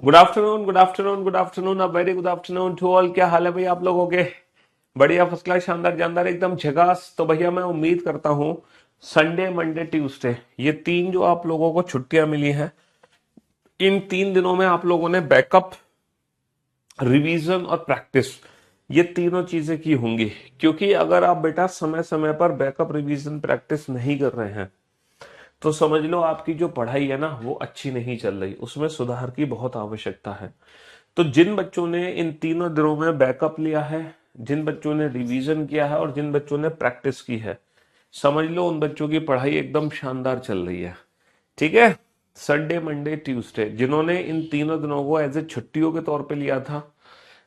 Good afternoon, good afternoon, good afternoon, a very good afternoon to all. क्या हाल है भाई आप लोगों के? बढ़िया, फर्स्ट क्लास, शानदार, जानदार, एकदम झकास। तो भैया मैं उम्मीद करता हूँ संडे, मंडे, ट्यूसडे, ये तीन जो आप लोगों को छुट्टियां मिली हैं, इन 3 दिनों में आप लोगों ने बैकअप, रिवीजन और प्रैक्टिस, ये तीनों चीजें की होंगी। क्योंकि अगर आप बेटा समय समय पर बैकअप, रिवीजन, प्रैक्टिस नहीं कर रहे हैं तो समझ लो आपकी जो पढ़ाई है ना वो अच्छी नहीं चल रही, उसमें सुधार की बहुत आवश्यकता है। तो जिन बच्चों ने इन तीनों दिनों में बैकअप लिया है, जिन बच्चों ने रिवीजन किया है और जिन बच्चों ने प्रैक्टिस की है, समझ लो उन बच्चों की पढ़ाई एकदम शानदार चल रही है। ठीक है। संडे, मंडे, ट्यूसडे, जिन्होंने इन तीनों दिनों को एज ए छुट्टियों के तौर पे लिया था,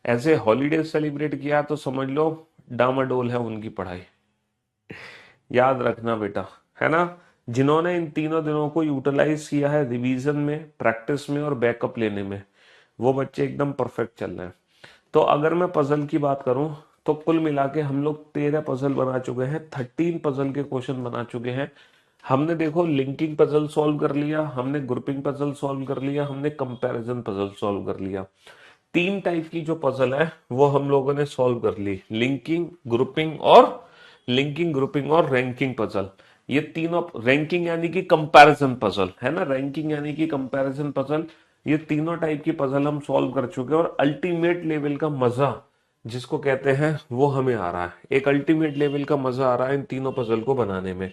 एज ए हॉलीडे सेलिब्रेट किया, तो समझ लो डामाडोल है उनकी पढ़ाई। याद रखना बेटा, है ना। जिन्होंने इन तीनों दिनों को यूटिलाइज किया है रिवीजन में, प्रैक्टिस में और बैकअप लेने में, वो बच्चे एकदम परफेक्ट चल रहे हैं। तो अगर मैं पजल की बात करूं तो कुल मिला के हम लोग 13 पजल बना चुके हैं, 13 पजल के क्वेश्चन बना चुके हैं। हमने देखो लिंकिंग पजल सॉल्व कर लिया, हमने ग्रुपिंग पजल सॉल्व कर लिया, हमने कंपैरिजन पजल सॉल्व कर लिया। तीन टाइप की जो पजल है वो हम लोगों ने सॉल्व कर ली, लिंकिंग, ग्रुपिंग और रैंकिंग पजल। ये तीनों, रैंकिंग यानी कि कंपैरिजन पजल है ना, रैंकिंग यानी कि कंपैरिजन पजल, ये तीनों टाइप की पजल हम सॉल्व कर चुके हैं। और अल्टीमेट लेवल का मजा जिसको कहते हैं वो हमें आ रहा है, एक अल्टीमेट लेवल का मजा आ रहा है इन तीनों पजल को बनाने में।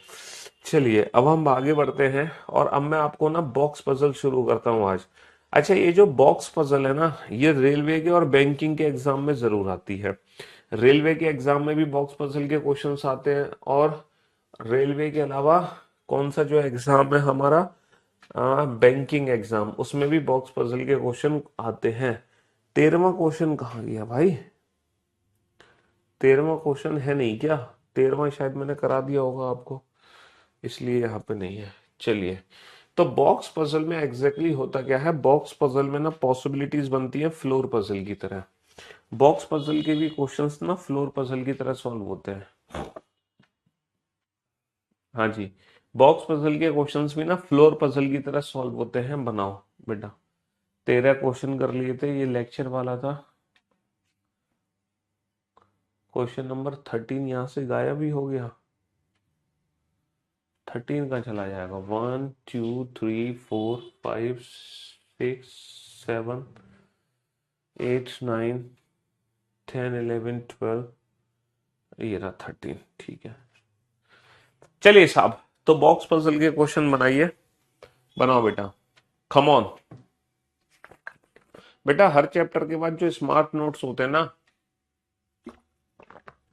चलिए अब हम आगे बढ़ते हैं और अब मैं आपको ना बॉक्स पजल शुरू करता हूं आज। अच्छा, ये जो बॉक्स पजल है ना, ये रेलवे के और बैंकिंग के एग्जाम में जरूर आती है। रेलवे के एग्जाम में भी बॉक्स पजल के क्वेश्चंस आते हैं, और रेलवे के अलावा कौन सा जो एग्जाम है हमारा, बैंकिंग एग्जाम, उसमें भी बॉक्स पजल के क्वेश्चन आते हैं। 13वां क्वेश्चन कहाँ गया भाई? 13वां क्वेश्चन है नहीं क्या? 13वां शायद मैंने करा दिया होगा आपको, इसलिए यहाँ पे नहीं है। चलिए, तो बॉक्स पजल में एग्जैक्टली exactly होता क्या है? बॉक्स पजल में ना पॉसिबिलिटीज बनती है फ्लोर पजल की तरह। बॉक्स पजल के भी क्वेश्चंस ना फ्लोर पजल की तरह सॉल्व होते हैं। हाँ जी, बॉक्स पजल के क्वेश्चंस भी ना फ्लोर पजल की तरह सॉल्व होते हैं। बनाओ बेटा। 13 क्वेश्चन कर लिए थे, ये लेक्चर वाला था। क्वेश्चन नंबर 13 यहाँ से गायब ही हो गया। 13 कहाँ चला जाएगा? 1 2 3 4 5 6 7 8 9 10 11 12, ये रहा 13। ठीक है, चलिए साहब, तो बॉक्स पजल के क्वेश्चन बनाइए। बनाओ बेटा, कम ऑन। बेटा हर चैप्टर के बाद जो स्मार्ट नोट्स होते हैं ना,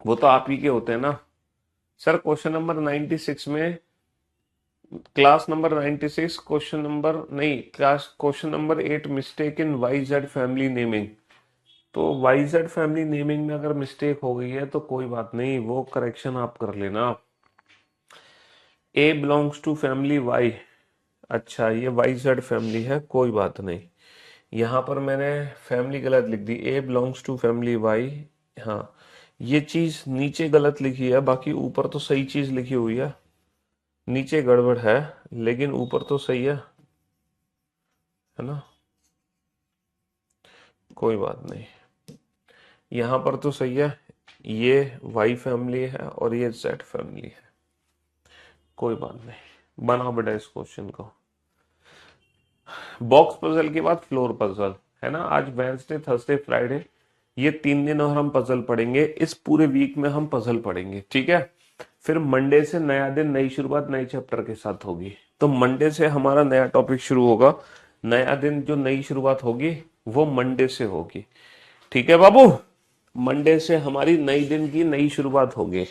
वो तो आप ही के होते हैं ना। सर क्वेश्चन नंबर 96 में, क्लास नंबर 96, क्वेश्चन नंबर नहीं, class question number 8, mistake in Y Z family naming. तो वाई जेड फैमिली नेमिंग में अगर मिस्टेक हो गई है तो कोई बात नहीं, वो करेक्शन आप कर लेना। ए बिलोंग्स टू फैमिली वाई, अच्छा ये वाई जेड फैमिली है, कोई बात नहीं। यहाँ पर मैंने फैमिली गलत लिख दी, ए बिलोंग्स टू फैमिली वाई। हाँ, ये चीज नीचे गलत लिखी है, बाकी ऊपर तो सही चीज लिखी हुई है। नीचे गड़बड़ है लेकिन ऊपर तो सही है ना। कोई बात नहीं, यहाँ पर तो सही है। ये वाई फैमिली है और ये जेड फैमिली है, कोई बात नहीं। बनाओ बेटा इस क्वेश्चन को। बॉक्स पजल के बाद फ्लोर पजल, है ना। आज वेंसडे, थर्सडे, फ्राइडे, ये 3 दिन और हम पजल पढ़ेंगे। इस पूरे वीक में हम पजल पढ़ेंगे, ठीक है। फिर मंडे से नया दिन, नई शुरुआत, नए चैप्टर के साथ होगी। तो मंडे से हमारा नया टॉपिक शुरू होगा। नया दिन, जो नई शुरुआत होगी वो मंडे से होगी, ठीक है बाबू। मंडे से हमारी नई दिन की नई शुरुआत होगी,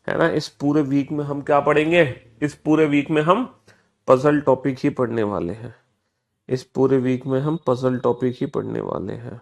है ना। इस पूरे वीक में हम क्या पढ़ेंगे? इस पूरे वीक में हम पजल टॉपिक ही पढ़ने वाले हैं। इस पूरे वीक में हम पजल टॉपिक ही पढ़ने वाले हैं।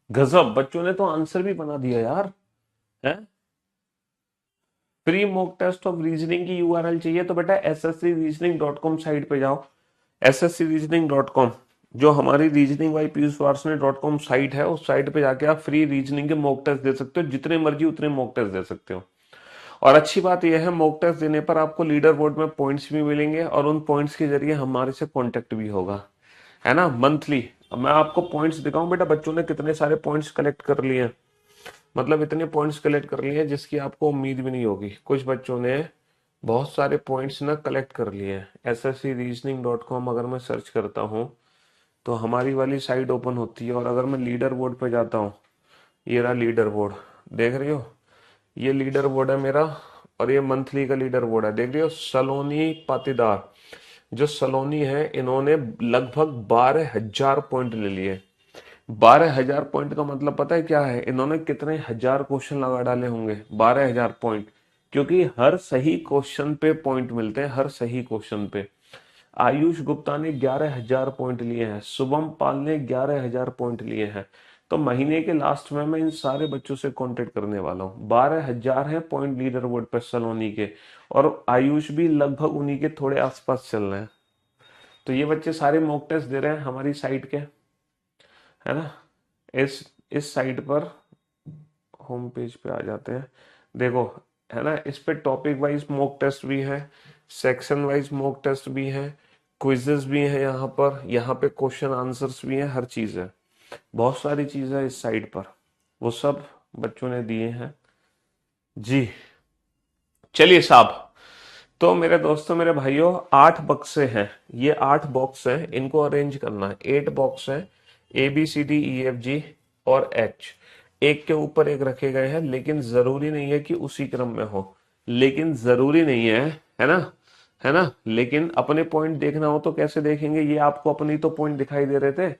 गजब, बच्चों ने तो आंसर भी बना दिया यार। है, free mock test of reasoning की यूआरएल चाहिए तो बेटा sscreasoning.com साइट पे जाओ। sscreasoning.com, जो हमारी reasoning by Piyush Varshney .com site है, उस साइट पे जाके आप फ्री रीजनिंग के मॉक टेस्ट दे सकते हो, जितने मर्जी उतने मॉक टेस्ट दे सकते हो। और अच्छी बात यह है, मॉक टेस्ट देने पर आपको लीडर बोर्ड में पॉइंट्स भी मिलेंगे और उन पॉइंट्स के जरिए हमारे से कांटेक्ट भी होगा, है ना, मंथली। अब मैं आपको पॉइंट्स दिखाऊं बेटा, बच्चों ने कितने सारे पॉइंट्स कलेक्ट कर लिए हैं, मतलब इतने पॉइंट्स कलेक्ट कर लिए हैं जिसकी आपको उम्मीद भी नहीं होगी। कुछ बच्चों ने बहुत सारे पॉइंट्स ना कलेक्ट कर लिए हैं। sscreasoning.com अगर मैं सर्च करता हूँ तो हमारी वाली साइट ओपन होती है, और अगर मैं लीडर बोर्ड पे जाता हूँ, ये रहा लीडर बोर्ड, देख रही हो, ये लीडर बोर्ड है मेरा, और ये मंथली का लीडर बोर्ड है, देख रही हो। सलोनी पाटीदार, जो सलोनी है, इन्होंने लगभग 12,000 पॉइंट ले लिए। 12,000 पॉइंट का मतलब पता है क्या है, इन्होंने कितने हजार क्वेश्चन लगा डाले होंगे, 12,000 पॉइंट, क्योंकि हर सही क्वेश्चन पे पॉइंट मिलते हैं, हर सही क्वेश्चन पे। आयुष गुप्ता ने 11,000 पॉइंट लिए हैं, शुभम पाल ने 11,000 पॉइंट लिए हैं। तो महीने के लास्ट में मैं इन सारे बच्चों से कांटेक्ट करने वाला हूँ। 12,000 है पॉइंट लीडर बोर्ड पर सलोनी के, और आयुष भी लगभग उन्हीं के थोड़े आसपास चल रहे हैं। तो ये बच्चे सारे मॉक टेस्ट दे रहे हैं हमारी साइट के, है ना। इस इस साइट पर होम पेज पे आ जाते हैं, देखो, है ना, इस पे टॉपिक वाइज मॉक टेस्ट भी है, सेक्शन वाइज मॉक टेस्ट भी है, क्विजेस भी है, यहाँ पे क्वेश्चन आंसर्स भी हैं, हर चीज है, बहुत सारी चीज है इस साइट पर, वो सब बच्चों ने दिए हैं जी। चलिए साहब, तो मेरे दोस्तों, मेरे भाइयों, 8 बक्से हैं, ये 8 बॉक्स हैं, इनको अरेंज करना है। 8 बॉक्स हैं, ABCDEFG और H, एक के ऊपर एक रखे गए हैं, लेकिन जरूरी नहीं है कि उसी क्रम में हो, लेकिन जरूरी नहीं है, है ना, है ना। लेकिन अपने पॉइंट देखना हो तो कैसे देखेंगे, ये आपको अपनी तो पॉइंट दिखाई दे रहे थे।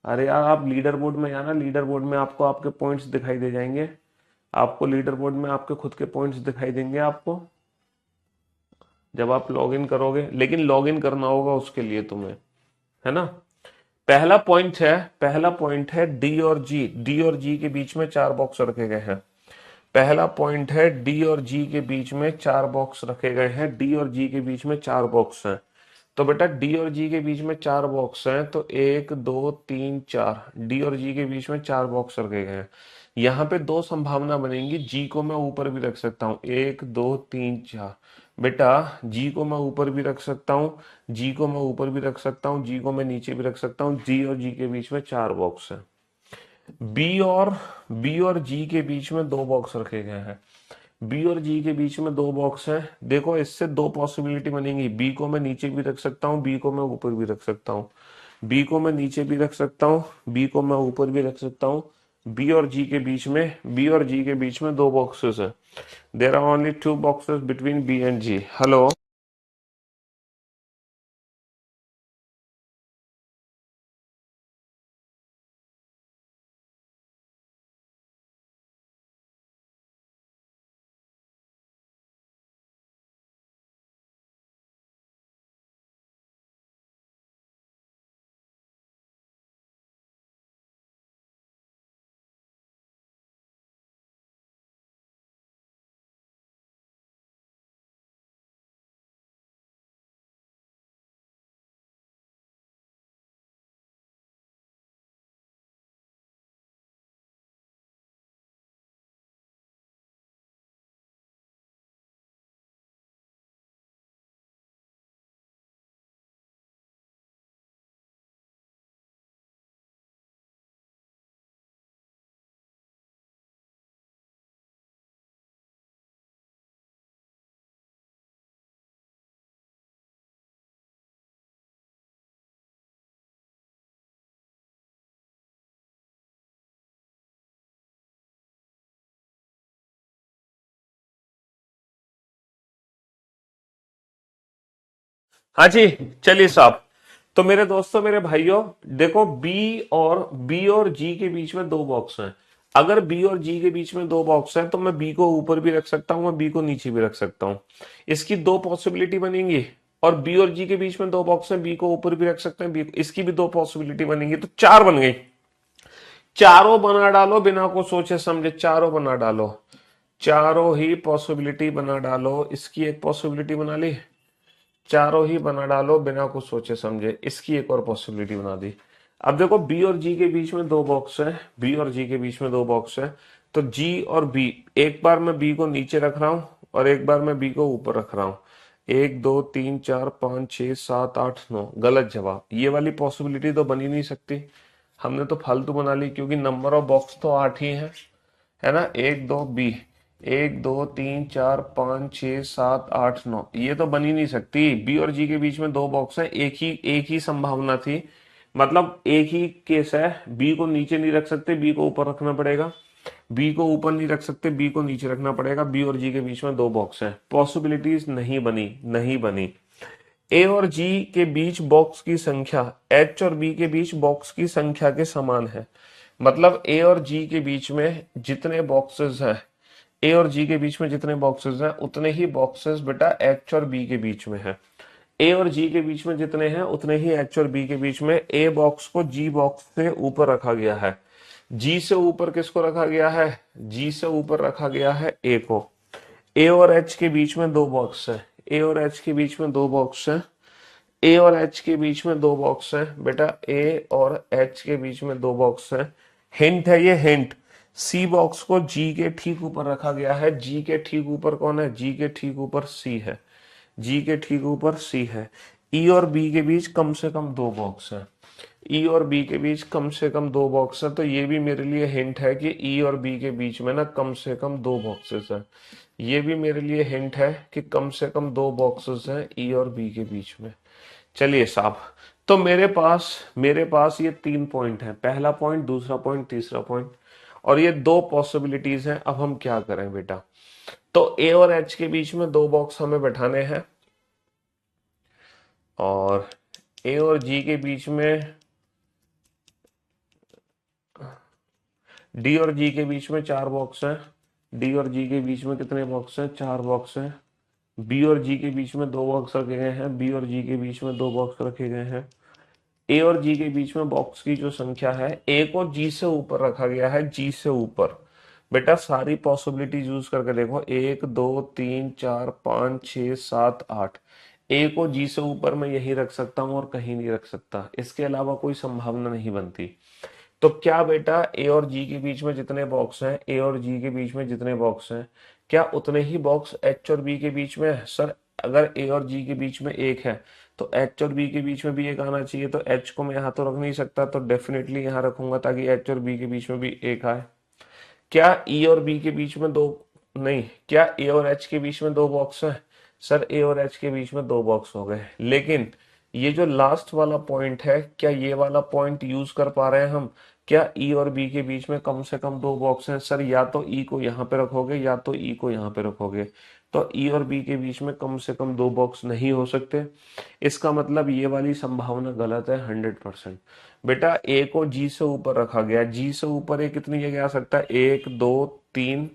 अरे यार, आप लीडर बोर्ड में आना, लीडर बोर्ड में आपको आपके पॉइंट्स दिखाई दे जाएंगे, आपको लीडर बोर्ड में आपके खुद के पॉइंट्स दिखाई देंगे आपको, जब आप लॉगिन करोगे। लेकिन लॉगिन करना होगा उसके लिए तुम्हें, है ना। पहला पॉइंट है डी और जी, डी और जी के बीच में 4 बॉक्स रखे गए हैं। पहला पॉइंट है डी और जी के बीच में 4 बॉक्स रखे गए हैं, डी और जी के बीच में 4 बॉक्स हैं। तो बेटा डी और जी के बीच में 4 बॉक्स हैं, तो 1 2 3 4, डी और जी के बीच में 4 बॉक्स रखे गए हैं। यहाँ पे दो संभावना बनेंगी, जी को मैं ऊपर भी रख सकता हूँ, 1 2 3 4, बेटा जी को मैं ऊपर भी रख सकता हूँ, जी को मैं ऊपर भी रख सकता हूँ, जी को मैं नीचे भी रख सकता हूँ, जी और जी के बीच में 4 बॉक्स है। बी और बी और जी के बीच में 2 बॉक्स रखे गए हैं, बी और जी के बीच में 2 बॉक्स हैं। देखो, इससे दो पॉसिबिलिटी बनेंगी, बी को मैं नीचे भी रख सकता हूँ, बी को मैं ऊपर भी रख सकता हूँ, बी को मैं नीचे भी रख सकता हूँ, बी को मैं ऊपर भी रख सकता हूँ। बी और जी के बीच में 2 बॉक्सेस है। There are only 2 boxes between B and G. Hello. हाँ जी, चलिए साहब, तो मेरे दोस्तों, मेरे भाइयों, देखो, बी और जी के बीच में 2 बॉक्स हैं। अगर बी और जी के बीच में 2 बॉक्स हैं तो मैं बी को ऊपर भी रख सकता हूं, मैं बी को नीचे भी रख सकता हूं, इसकी दो पॉसिबिलिटी बनेंगी। और बी और जी के बीच में 2 बॉक्स हैं, बी को ऊपर भी रख सकते हैं, बी, इसकी भी दो पॉसिबिलिटी बनेंगी, तो 4 बन गई। चारों बना डालो बिना को सोचे समझे, चारों बना डालो, चारों ही पॉसिबिलिटी बना डालो। इसकी एक पॉसिबिलिटी बना ली, चारों ही बना डालो बिना कुछ सोचे समझे, इसकी एक और पॉसिबिलिटी बना दी। अब देखो बी और जी के बीच में दो बॉक्स है, बी और जी के बीच में दो बॉक्स है, तो जी और बी, एक बार मैं बी को नीचे रख रहा हूं और एक बार मैं बी को ऊपर रख रहा हूं। 1 2 3 4 5 6 7 8 9, गलत जवाब। ये वाली पॉसिबिलिटी तो बनी नहीं सकती, हमने तो फालतू बना ली, क्योंकि नंबर ऑफ बॉक्स तो 8 ही है ना। 1 2 बी, 1 2 3 4 5 6 7 8 9, ये तो बन ही नहीं सकती। बी और जी के बीच में दो बॉक्स है, एक ही संभावना थी, मतलब एक ही केस है। बी को नीचे नहीं रख सकते, बी को ऊपर रखना पड़ेगा, बी को ऊपर नहीं रख सकते, बी को नीचे रखना पड़ेगा। बी और जी के बीच में दो बॉक्स है, पॉसिबिलिटीज नहीं बनी, नहीं बनी। ए और जी के बीच बॉक्स की संख्या एच और बी के बीच बॉक्स की संख्या के समान है, मतलब ए और जी के बीच में जितने बॉक्सेस हैं, ए और जी के बीच में जितने बॉक्सेस हैं उतने ही बॉक्सेस बेटा एच और बी के बीच में है। ए और जी के बीच में जितने हैं उतने ही एच और बी के बीच में। ए बॉक्स को जी बॉक्स से ऊपर रखा गया है, जी से ऊपर किसको रखा गया है, जी से ऊपर रखा गया है ए को। ए और एच के बीच में दो बॉक्स है, ए और एच के बीच में दो बॉक्स है, ए और एच के बीच में दो बॉक्स है बेटा, ए और एच के बीच में दो बॉक्स है। हिंट है ये, हिंट। सी बॉक्स को जी के ठीक ऊपर रखा गया है, जी के ठीक ऊपर कौन है, जी के ठीक ऊपर सी है, जी के ठीक ऊपर सी है। ई और बी के बीच कम से कम दो बॉक्स है, ई और बी के बीच कम से कम दो बॉक्स है, तो ये भी मेरे लिए हिंट है कि ई और बी के बीच में ना कम से कम दो बॉक्सेस है। ये भी मेरे लिए हिंट है कि कम से कम दो बॉक्सेस हैं ई और बी के बीच में। चलिए साहब, तो मेरे पास ये 3 पॉइंट है, पहला पॉइंट, दूसरा पॉइंट, तीसरा पॉइंट, और ये दो पॉसिबिलिटीज हैं। अब हम क्या करें बेटा, तो ए और एच के बीच में दो बॉक्स हमें बैठाने हैं, और ए और जी के बीच में, डी और जी के बीच में चार बॉक्स हैं, डी और जी के बीच में कितने बॉक्स हैं, चार बॉक्स हैं। बी और जी के बीच में दो बॉक्स रखे गए हैं, बी और जी के बीच में दो बॉक्स रखे गए हैं। ए और जी के बीच में बॉक्स की जो संख्या है, ए को जी से ऊपर रखा गया है, जी से ऊपर। बेटा सारी पॉसिबिलिटी यूज करके देखो, 1 2 3 4 5 6 7 8, ए को जी से ऊपर मैं यही रख सकता हूं और कहीं नहीं रख सकता, इसके अलावा कोई संभावना नहीं बनती। तो क्या बेटा ए और जी के बीच में जितने बॉक्स हैं, ए और जी के बीच में जितने बॉक्स हैं, क्या उतने ही बॉक्स एच और बी के बीच में है? सर अगर ए और जी के बीच में एक है तो एच और बी के बीच में भी एक आना चाहिए, तो एच को मैं यहाँ तो रख नहीं सकता, तो डेफिनेटली यहाँ रखूंगा ताकि एच और बी के बीच में भी एक आए। क्या ई और बी के बीच में दो, नहीं, क्या ए और एच के बीच में दो बॉक्स हैं? सर ए और एच के बीच में दो बॉक्स हो गए, लेकिन ये जो लास्ट वाला पॉइंट है, क्या ये वाला पॉइंट यूज कर पा रहे हैं हम? क्या ई और बी के बीच में कम से कम दो बॉक्स हैं? सर या तो ई को यहाँ पे रखोगे या तो ई को यहाँ पे रखोगे, तो ई और बी के बीच में कम से कम दो बॉक्स नहीं हो सकते। इसका मतलब ये वाली संभावना गलत है 100%। बेटा ए को जी से ऊपर रखा गया, जी से ऊपर ए कितनी जगह आ सकता है, 1 2 3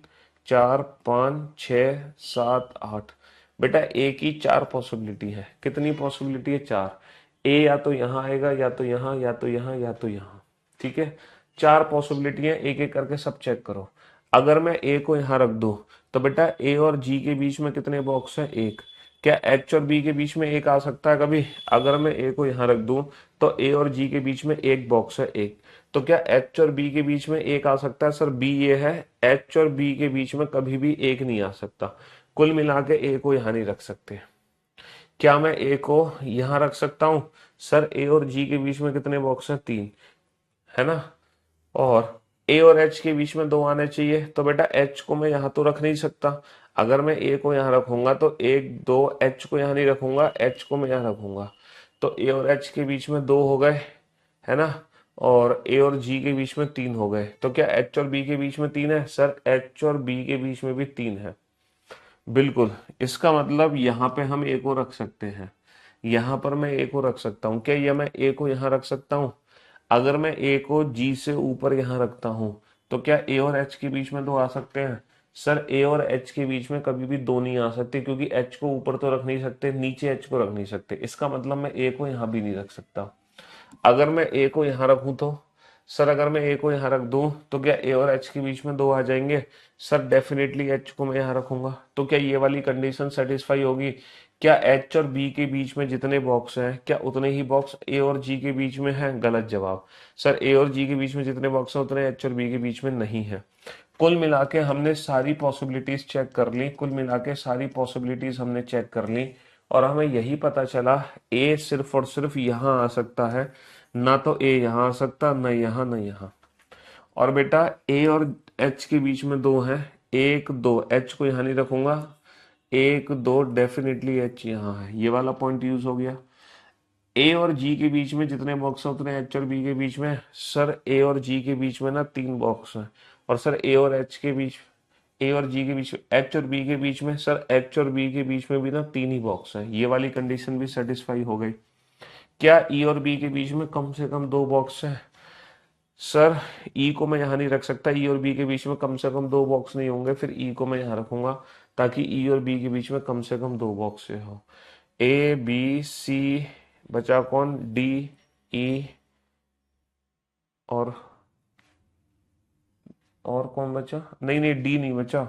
4 5 6 7 8। बेटा ए की चार पॉसिबिलिटी है, कितनी पॉसिबिलिटी है, चार। ए या तो यहाँ आएगा या तो यहाँ या तो यहाँ या तो यहाँ, ठीक है। चार पॉसिबिलिटी है, एक एक करके सब चेक करो। अगर मैं ए को यहाँ रख दूं तो बेटा ए और जी के बीच में कितने बॉक्स हैं, एक। क्या एच और बी के बीच में एक आ सकता है कभी? अगर मैं ए को यहाँ रख दूं तो ए और जी के बीच में एक बॉक्स है, एक। तो क्या एच और बी के बीच में एक आ सकता है? सर बी ये है, एच और बी के बीच में कभी भी एक नहीं आ सकता। कुल मिला के ए को यहाँ नहीं रख सकते। क्या मैं ए को यहाँ रख सकता हूँ? सर ए और जी के बीच में कितने बॉक्स हैं, तीन, है ना। और ए और एच के बीच में दो आने चाहिए, तो बेटा एच को मैं यहाँ तो रख नहीं सकता। अगर मैं ए को यहाँ रखूंगा तो एक दो, एच को यहाँ नहीं रखूंगा, एच को मैं यहाँ रखूंगा, तो ए और एच के बीच में दो हो गए, है ना। और ए और जी के बीच में तीन हो गए, तो क्या एच और बी के बीच में तीन है? सर एच और बी के बीच में भी तीन है, बिल्कुल। इसका मतलब यहाँ पे हम ए को रख सकते हैं, यहाँ पर मैं ए को रख सकता हूँ। क्या ये मैं ए को यहाँ रख सकता हूँ? अगर मैं ए को जी से ऊपर यहाँ रखता हूं तो क्या ए और एच के बीच में दो आ सकते हैं? सर ए और एच के बीच में कभी भी दो नहीं आ सकते, क्योंकि एच को ऊपर तो रख नहीं सकते, नीचे एच को रख नहीं सकते। इसका मतलब मैं ए को यहाँ भी नहीं रख सकता। अगर मैं ए को यहाँ रखूं तो सर अगर मैं ए को यहाँ रख दूं तो क्या ए और एच के बीच में दो आ जाएंगे? सर डेफिनेटली एच को मैं यहाँ रखूंगा, तो क्या ये वाली कंडीशन सेटिस्फाई होगी? क्या एच और बी के बीच में जितने बॉक्स हैं क्या उतने ही बॉक्स ए और जी के बीच में हैं? गलत जवाब। सर ए और जी के बीच में जितने बॉक्स हैं उतने एच और बी के बीच में नहीं है। कुल मिला के हमने सारी पॉसिबिलिटीज चेक कर ली, कुल मिला के सारी पॉसिबिलिटीज हमने चेक कर ली, और हमें यही पता चला ए सिर्फ और सिर्फ यहाँ आ सकता है, ना तो ए यहाँ आ सकता, ना यहाँ ना यहाँ। और बेटा ए और एच के बीच में दो है, एक दो, एच को यहाँ नहीं रखूंगा, एक दो, डेफिनेटली एच यहाँ है, ये वाला पॉइंट यूज हो गया। ए और जी के बीच में जितने बॉक्स हैं उतने एच और बी के बीच में, सर ए और जी के बीच में ना तीन बॉक्स हैं, और सर ए और एच के बीच, ए और जी के बीच, एच और बी के बीच में, सर एच और बी के बीच में भी ना तीन ही बॉक्स हैं, ये वाली कंडीशन भी सेटिस्फाई हो गई। क्या ई और बी के बीच में कम से कम दो बॉक्स है? सर ई को मैं यहाँ नहीं रख सकता, ई और बी के बीच में कम से कम दो बॉक्स नहीं होंगे, फिर ई को मैं यहाँ रखूंगा ताकि ई और बी के बीच में कम से कम दो बॉक्स हो। ए बी सी, बचा कौन? डी, ई, और कौन बचा? नहीं नहीं, डी नहीं बचा।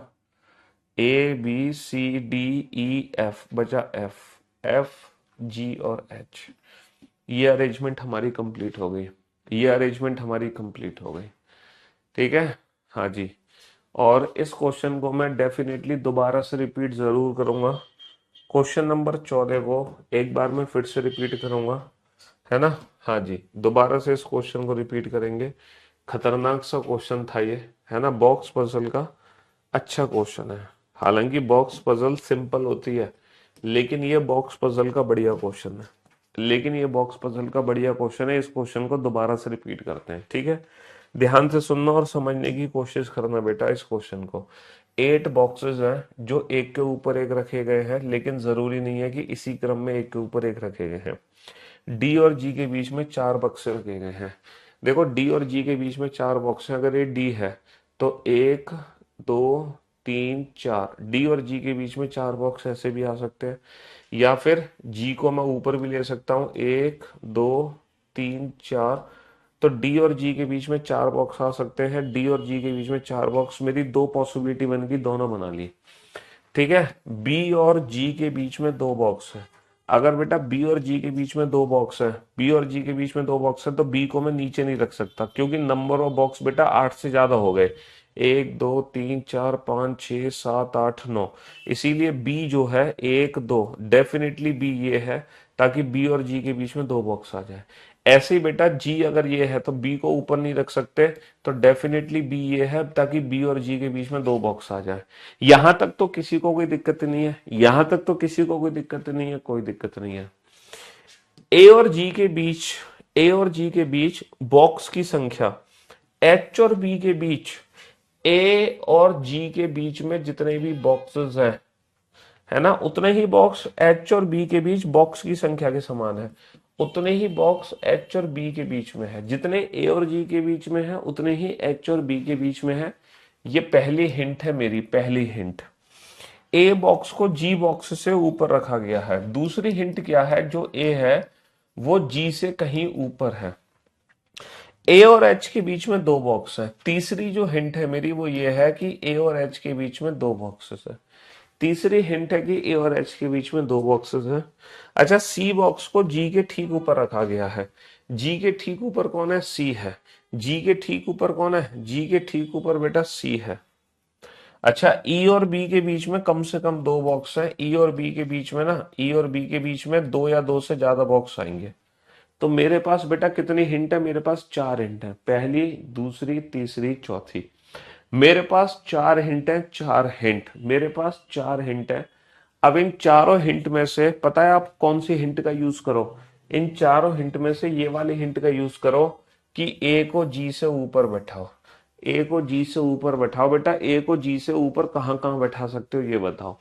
A B C D E F बचा, एफ, एफ जी और एच। ये अरेंजमेंट हमारी कंप्लीट हो गई, ये अरेंजमेंट हमारी कंप्लीट हो गई। ठीक है, हाँ जी। और इस क्वेश्चन को मैं डेफिनेटली दोबारा से रिपीट जरूर करूंगा। क्वेश्चन नंबर 14 को एक बार मैं फिर से रिपीट करूंगा, है ना? हाँ जी, दोबारा से इस क्वेश्चन को रिपीट करेंगे। खतरनाक सा क्वेश्चन था ये, है ना? बॉक्स पजल का अच्छा क्वेश्चन है। हालांकि बॉक्स पजल सिंपल होती है, लेकिन ये बॉक्स पजल का बढ़िया क्वेश्चन है, लेकिन ये बॉक्स पजल का बढ़िया क्वेश्चन है। इस क्वेश्चन को दोबारा से रिपीट करते हैं, ठीक है? ध्यान से सुनना और समझने की कोशिश करना बेटा इस क्वेश्चन को। 8 बॉक्सेस हैं जो एक के ऊपर एक रखे गए हैं, लेकिन जरूरी नहीं है कि इसी क्रम में एक के ऊपर एक रखे गए हैं। डी और जी के बीच में 4 बक्से रखे गए हैं। देखो डी और जी के बीच में 4 बॉक्स हैं, अगर ये डी है तो एक, दो, तीन, चार, डी और जी के बीच में 4 बॉक्स ऐसे भी आ सकते हैं, या फिर जी को मैं ऊपर भी ले सकता हूँ, एक, दो, तीन, चार। तो डी और जी के बीच में 4 बॉक्स आ सकते हैं, डी और जी के बीच में 4 बॉक्स, मेरी दो पॉसिबिलिटी बन गई, दोनों बना ली। ठीक है, बी और जी के बीच में दो बॉक्स है। अगर बेटा बी और जी के बीच में दो बॉक्स है, बी और जी के बीच में दो बॉक्स है, तो बी को मैं नीचे नहीं रख सकता, क्योंकि नंबर ऑफ बॉक्स बेटा 8 से ज्यादा हो गए, एक, दो, तीन, चार, पाँच, छः, सात, आठ, नौ। इसीलिए बी जो है, एक, दो, डेफिनेटली बी ये है, ताकि बी और जी के बीच में दो बॉक्स आ जाए। ऐसे ही बेटा जी अगर ये है तो बी को ऊपर नहीं रख सकते, तो डेफिनेटली बी ये है, ताकि बी और जी के बीच में दो बॉक्स आ जाए। यहां तक तो किसी को कोई दिक्कत नहीं है, यहां तक तो किसी को कोई दिक्कत नहीं है, कोई दिक्कत नहीं है। ए और जी के बीच, ए और जी के बीच बॉक्स की संख्या, एच और बी के बीच, ए और जी के बीच में जितने भी बॉक्सेस हैं, है ना, उतने ही बॉक्स एच और बी के बीच बॉक्स की संख्या के समान है। उतने ही बॉक्स एच और बी के बीच में है, जितने ए और जी के बीच में है उतने ही एच और बी के बीच में है। ये पहली हिंट है मेरी, पहली हिंट। ए बॉक्स को जी बॉक्स से ऊपर रखा गया है। दूसरी हिंट क्या है? जो ए है वो जी से कहीं ऊपर है। ए और एच के बीच में दो बॉक्स है। तीसरी जो हिंट है मेरी वो ये है कि ए और एच के बीच में दो बॉक्सेस है। तीसरी हिंट है कि ए और एच के बीच में दो बॉक्सेस हैं। अच्छा, सी बॉक्स को जी के ठीक ऊपर रखा गया है। जी के ठीक ऊपर कौन है? सी है। जी के ठीक ऊपर कौन है? जी के ठीक ऊपर बेटा सी है। अच्छा, ई और बी के बीच में कम से कम दो बॉक्स हैं। ई और बी के बीच में ना, ई और बी के बीच में दो या दो से ज्यादा बॉक्स आएंगे। तो मेरे पास बेटा कितनी हिंट है? मेरे पास 4 हिंट है, पहली, दूसरी, तीसरी, चौथी। मेरे पास 4 हिंट है, 4 हिंट, मेरे पास 4 हिंट है। अब इन चारों हिंट में से पता है आप कौन सी हिंट का यूज करो? इन चारों हिंट में से ये वाली हिंट का यूज करो कि ए को जी से ऊपर बैठाओ। ए को जी से ऊपर बैठाओ बेटा। ए को जी से ऊपर कहां कहां बैठा सकते हो ये बताओ।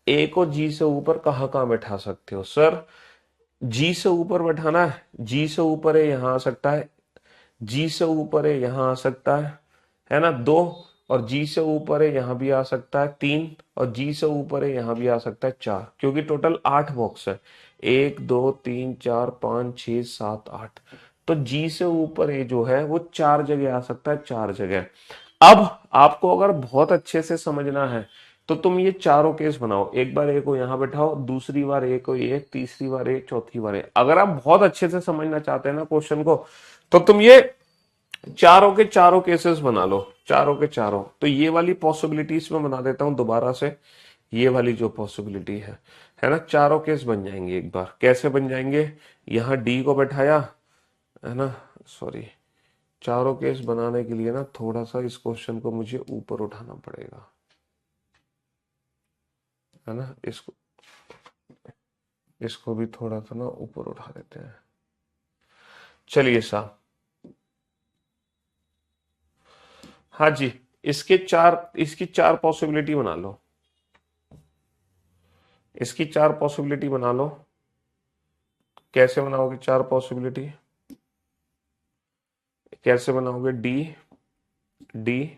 ए को जी से ऊपर कहां कहां बैठा सकते हो? सर जी से ऊपर बैठाना है, जी से ऊपर है यहां आ सकता है, जी से ऊपर है यहां आ सकता है ना, दो, और जी से ऊपर है यहां भी आ सकता है, तीन, और जी से ऊपर है यहां भी आ सकता है, चार, क्योंकि टोटल 8 बॉक्स है। एक, दो, तीन, चार, पांच, छह, सात, आठ। तो जी से ऊपर ए जो है वो 4 जगह आ सकता है, 4 जगह। अब आपको अगर बहुत अच्छे से समझना है तो तुम ये चारों केस बनाओ, एक बार ए को यहां बैठाओ, दूसरी बार ए को ए, तीसरी बार ए, चौथी बार ए। अगर आप बहुत अच्छे से समझना चाहते हैं ना क्वेश्चन को, तो तुम ये चारों के चारों केसेस बना लो, चारों के चारों। तो ये वाली पॉसिबिलिटीज में बना देता हूं दोबारा से, ये वाली जो पॉसिबिलिटी है ना, चारों केस बन जाएंगे। एक बार कैसे बन जाएंगे, यहां डी को बैठाया, है ना, सॉरी, चारों केस बनाने के लिए ना थोड़ा सा इस क्वेश्चन को मुझे ऊपर उठाना पड़ेगा, है ना, इसको भी थोड़ा सा ना ऊपर उठा देते हैं। चलिए साहब, हाँ जी, इसकी चार पॉसिबिलिटी बना लो, इसकी चार पॉसिबिलिटी बना लो। कैसे बनाओगे चार पॉसिबिलिटी, कैसे बनाओगे, डी, डी,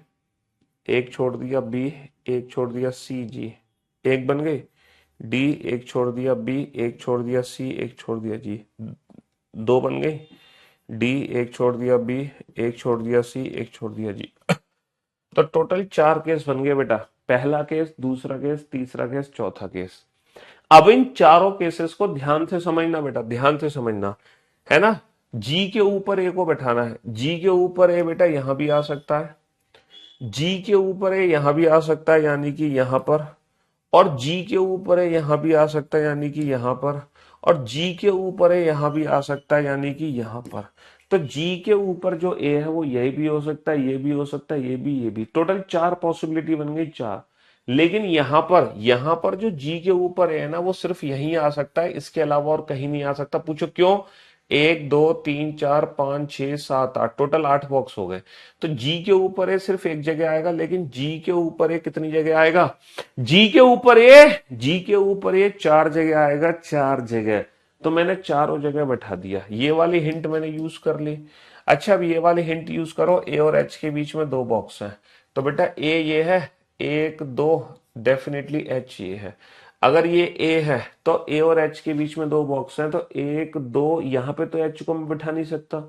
एक छोड़ दिया बी, एक छोड़ दिया सी, जी, एक बन गई। डी, एक छोड़ दिया बी, एक छोड़ दिया सी, एक छोड़ दिया जी, दो बन गई। डी, एक छोड़ दिया बी, एक छोड़ दिया सी, एक छोड़ दिया जी। तो टोटल चार केस बन गए बेटा, पहला केस, दूसरा केस, तीसरा केस, चौथा केस। अब इन चारों केसेस को ध्यान से समझना बेटा, ध्यान से समझना, है ना। जी के ऊपर ए को बैठाना है, जी के ऊपर ए बेटा यहां भी आ सकता है, जी के ऊपर ए यहां भी आ सकता है यानी कि यहां पर, और जी के ऊपर है यहां भी आ सकता है यानी कि यहां पर, और जी के ऊपर है यहां भी आ सकता है यानी कि यहां पर। तो जी के ऊपर जो ए है वो यही भी हो सकता है, ये भी हो सकता है, ये भी। टोटल चार पॉसिबिलिटी बन गई, चार। लेकिन यहां पर जो जी के ऊपर है ना वो सिर्फ यहीं आ सकता है, इसके अलावा और कहीं नहीं आ सकता। पूछो क्यों, एक दो तीन चार पांच छह सात आठ, टोटल 8 बॉक्स हो गए। तो जी के ऊपर है सिर्फ एक जगह आएगा, लेकिन जी के ऊपर है कितनी जगह आएगा, जी के ऊपर ये 4 जगह आएगा, 4 जगह। तो मैंने चारों जगह बैठा दिया, ये वाली हिंट मैंने यूज कर ली। अच्छा, अब ये वाली हिंट यूज करो, ए और एच के बीच में 2 बॉक्स है, तो बेटा ए ये है, एक दो, डेफिनेटली एच ये है। अगर ये ए है तो ए और एच के बीच में 2 बॉक्स हैं, तो एक दो, यहां पे तो एच को मैं बैठा नहीं सकता,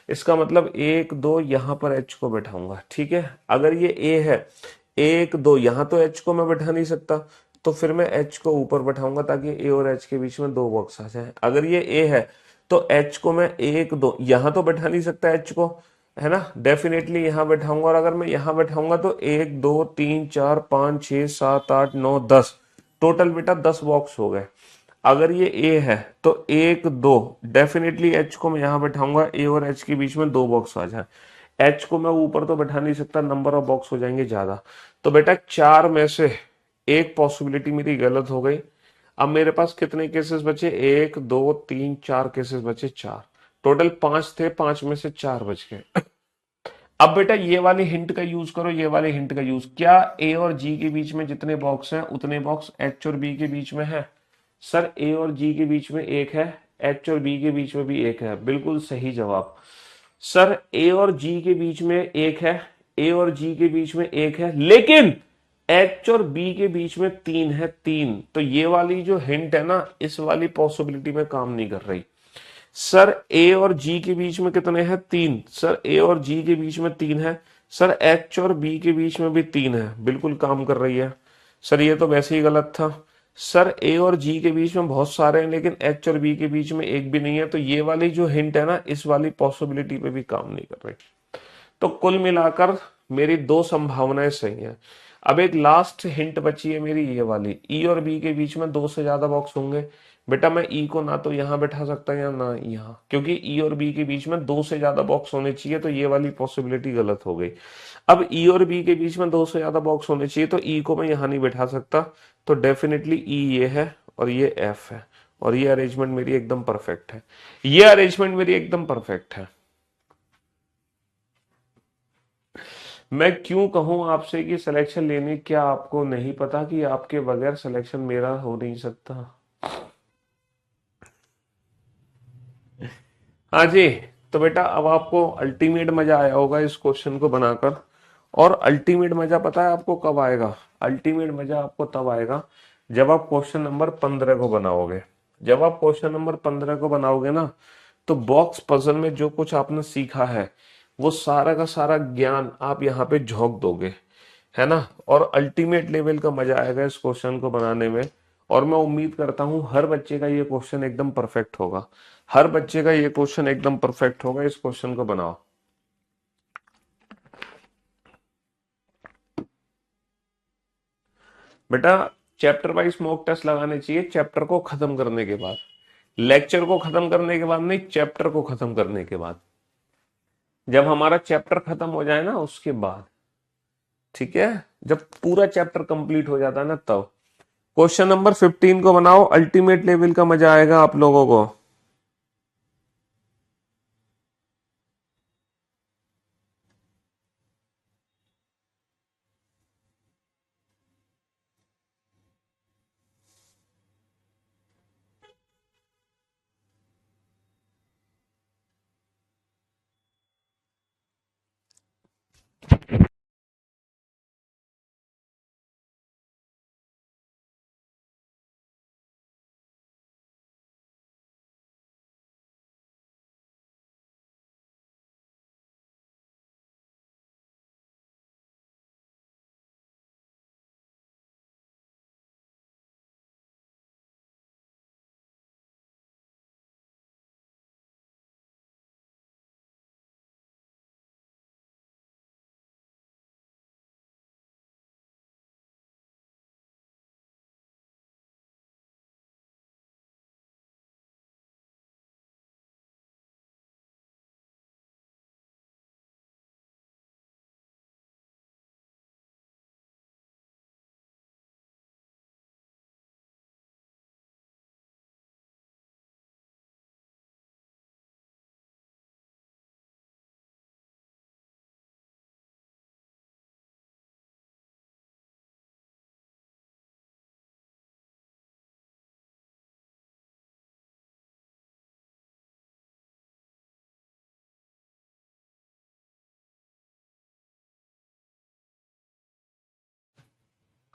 इसका मतलब एक दो यहां पर एच को बैठाऊंगा, ठीक है। अगर ये ए है, एक दो, यहां तो एच को मैं बैठा नहीं सकता, तो फिर मैं एच को ऊपर बैठाऊंगा ताकि ए और एच के बीच में 2 बॉक्स आ जाए। अगर ये ए है तो एच को मैं एक दो, यहां तो बैठा नहीं सकता एच को, है ना, डेफिनेटली यहां बैठाऊंगा। और अगर मैं यहां बैठाऊंगा तो एक दो तीन चार पांच छह सात आठ नौ 10, टोटल बेटा 10 बॉक्स हो गए। अगर ये ए है तो एक दो, डेफिनेटली एच को मैं यहां बैठाऊंगा, ए और एच के बीच में 2 बॉक्स आ जाए। एच को मैं ऊपर तो बैठा नहीं सकता, नंबर ऑफ बॉक्स हो जाएंगे ज्यादा। तो बेटा चार में से एक पॉसिबिलिटी मेरी गलत हो गई। अब मेरे पास कितने केसेस बचे, एक दो तीन चार केसेस बचे, चार। टोटल 5 थे, 5 में से 4 बच गए। अब बेटा ये वाली हिंट का यूज करो, ये वाली हिंट का यूज, क्या ए और जी के बीच में जितने बॉक्स हैं उतने बॉक्स एच और बी के बीच में है। सर ए और जी के बीच में एक है, एच और बी के बीच में भी एक है, बिल्कुल सही जवाब। सर ए और जी के बीच में एक है, ए और जी के बीच में एक है, लेकिन एच और बी के बीच में 3 है, 3। तो ये वाली जो हिंट है ना, इस वाली पॉसिबिलिटी में काम नहीं कर रही। सर ए और जी के बीच में कितने हैं, 3। सर ए और जी के बीच में 3 है, सर एच और बी के बीच में भी 3 है, बिल्कुल काम कर रही है। सर ये तो वैसे ही गलत था। सर ए और जी के बीच में बहुत सारे हैं, लेकिन एच और बी के बीच में एक भी नहीं है। तो ये वाली जो हिंट है ना, इस वाली पॉसिबिलिटी पे भी काम नहीं कर रही। तो कुल मिलाकर मेरी 2 संभावनाएं सही हैं। अब एक लास्ट हिंट बची है मेरी, ये वाली, ई और बी के बीच में 2 से ज्यादा बॉक्स होंगे। बेटा मैं ई को ना तो यहां बैठा सकता या ना यहां, क्योंकि ई और बी के बीच में 2 से ज्यादा बॉक्स होने चाहिए, तो ये वाली पॉसिबिलिटी गलत हो गई। अब ई और बी के बीच में 2 से ज्यादा बॉक्स होने चाहिए, तो ई को मैं यहां नहीं बैठा सकता, तो डेफिनेटली ई ये है और ये एफ है, और ये अरेंजमेंट मेरी एकदम परफेक्ट है, ये अरेंजमेंट मेरी एकदम परफेक्ट है। मैं क्यों कहूं आपसे कि सिलेक्शन लेने, क्या आपको नहीं पता कि आपके बगैर सिलेक्शन मेरा हो नहीं सकता। हाँ जी। तो बेटा अब आपको अल्टीमेट मजा आया होगा इस क्वेश्चन को बनाकर, और अल्टीमेट मजा पता है आपको कब आएगा, अल्टीमेट मजा आपको तब आएगा जब आप क्वेश्चन नंबर 15 को बनाओगे। जब आप क्वेश्चन नंबर 15 को बनाओगे ना, तो बॉक्स पजल में जो कुछ आपने सीखा है वो सारा का सारा ज्ञान आप यहाँ पे झोंक दोगे, है ना। और अल्टीमेट लेवल का मजा आएगा इस क्वेश्चन को बनाने में। और मैं उम्मीद करता हूं हर बच्चे का ये क्वेश्चन एकदम परफेक्ट होगा, हर बच्चे का ये क्वेश्चन एकदम परफेक्ट होगा। इस क्वेश्चन को बनाओ बेटा। चैप्टर वाइज मॉक टेस्ट लगाने चाहिए चैप्टर को खत्म करने के बाद, लेक्चर को खत्म करने के बाद नहीं, चैप्टर को खत्म करने के बाद। जब हमारा चैप्टर खत्म हो जाए ना उसके बाद, ठीक है, जब पूरा चैप्टर कंप्लीट हो जाता है ना तब। क्वेश्चन नंबर 15 को बनाओ, अल्टीमेट लेवल का मजा आएगा आप लोगों को।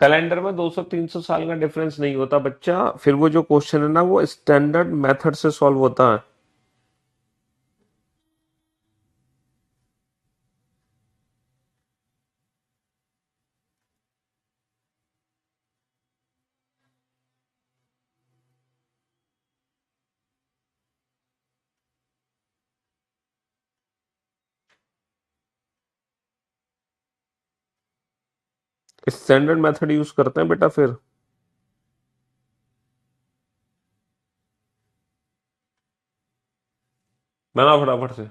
कैलेंडर में 200-300 साल का डिफरेंस नहीं होता बच्चा, फिर वो जो क्वेश्चन है ना वो स्टैंडर्ड मेथड से सॉल्व होता है। स्टैंडर्ड मेथड यूज करते हैं बेटा। फिर बना फटाफट से।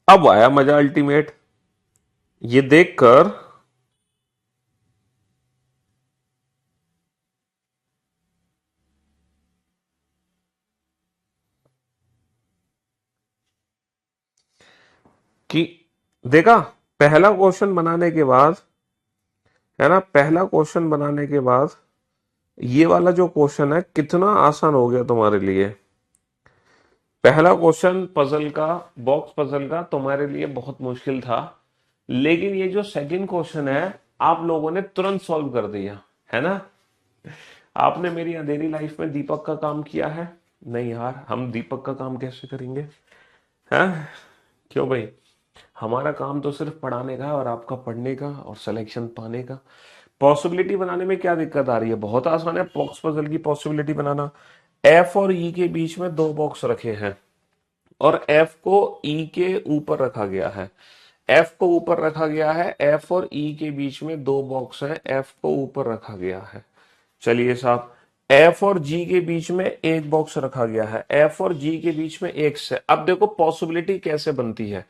अब आया मजा अल्टीमेट, ये देखकर कि देखा, पहला क्वेश्चन बनाने के बाद, है ना, पहला क्वेश्चन बनाने के बाद ये वाला जो क्वेश्चन है कितना आसान हो गया तुम्हारे लिए। पहला क्वेश्चन पजल का, बॉक्स पजल का तुम्हारे लिए बहुत मुश्किल था, लेकिन ये जो सेकंड क्वेश्चन है आप लोगों ने तुरंत सॉल्व कर दिया, है ना। आपने मेरी अंधेरी लाइफ में दीपक का काम किया है? नहीं यार, हम दीपक का काम कैसे करेंगे, हैं? क्यों भाई, हमारा काम तो सिर्फ पढ़ाने का है और आपका पढ़ने का और सिलेक्शन पाने का। पॉसिबिलिटी बनाने में क्या दिक्कत आ रही है? बहुत आसान है बॉक्स पजल की पॉसिबिलिटी बनाना। एफ और ई के बीच में दो बॉक्स रखे हैं और एफ को ई के ऊपर रखा गया है। एफ को ऊपर रखा गया है, एफ और ई के बीच में दो बॉक्स है, एफ को ऊपर रखा गया है। चलिए साहब, एफ और जी के बीच में एक बॉक्स रखा गया है, एफ और जी के बीच में एक से। अब देखो पॉसिबिलिटी कैसे बनती है।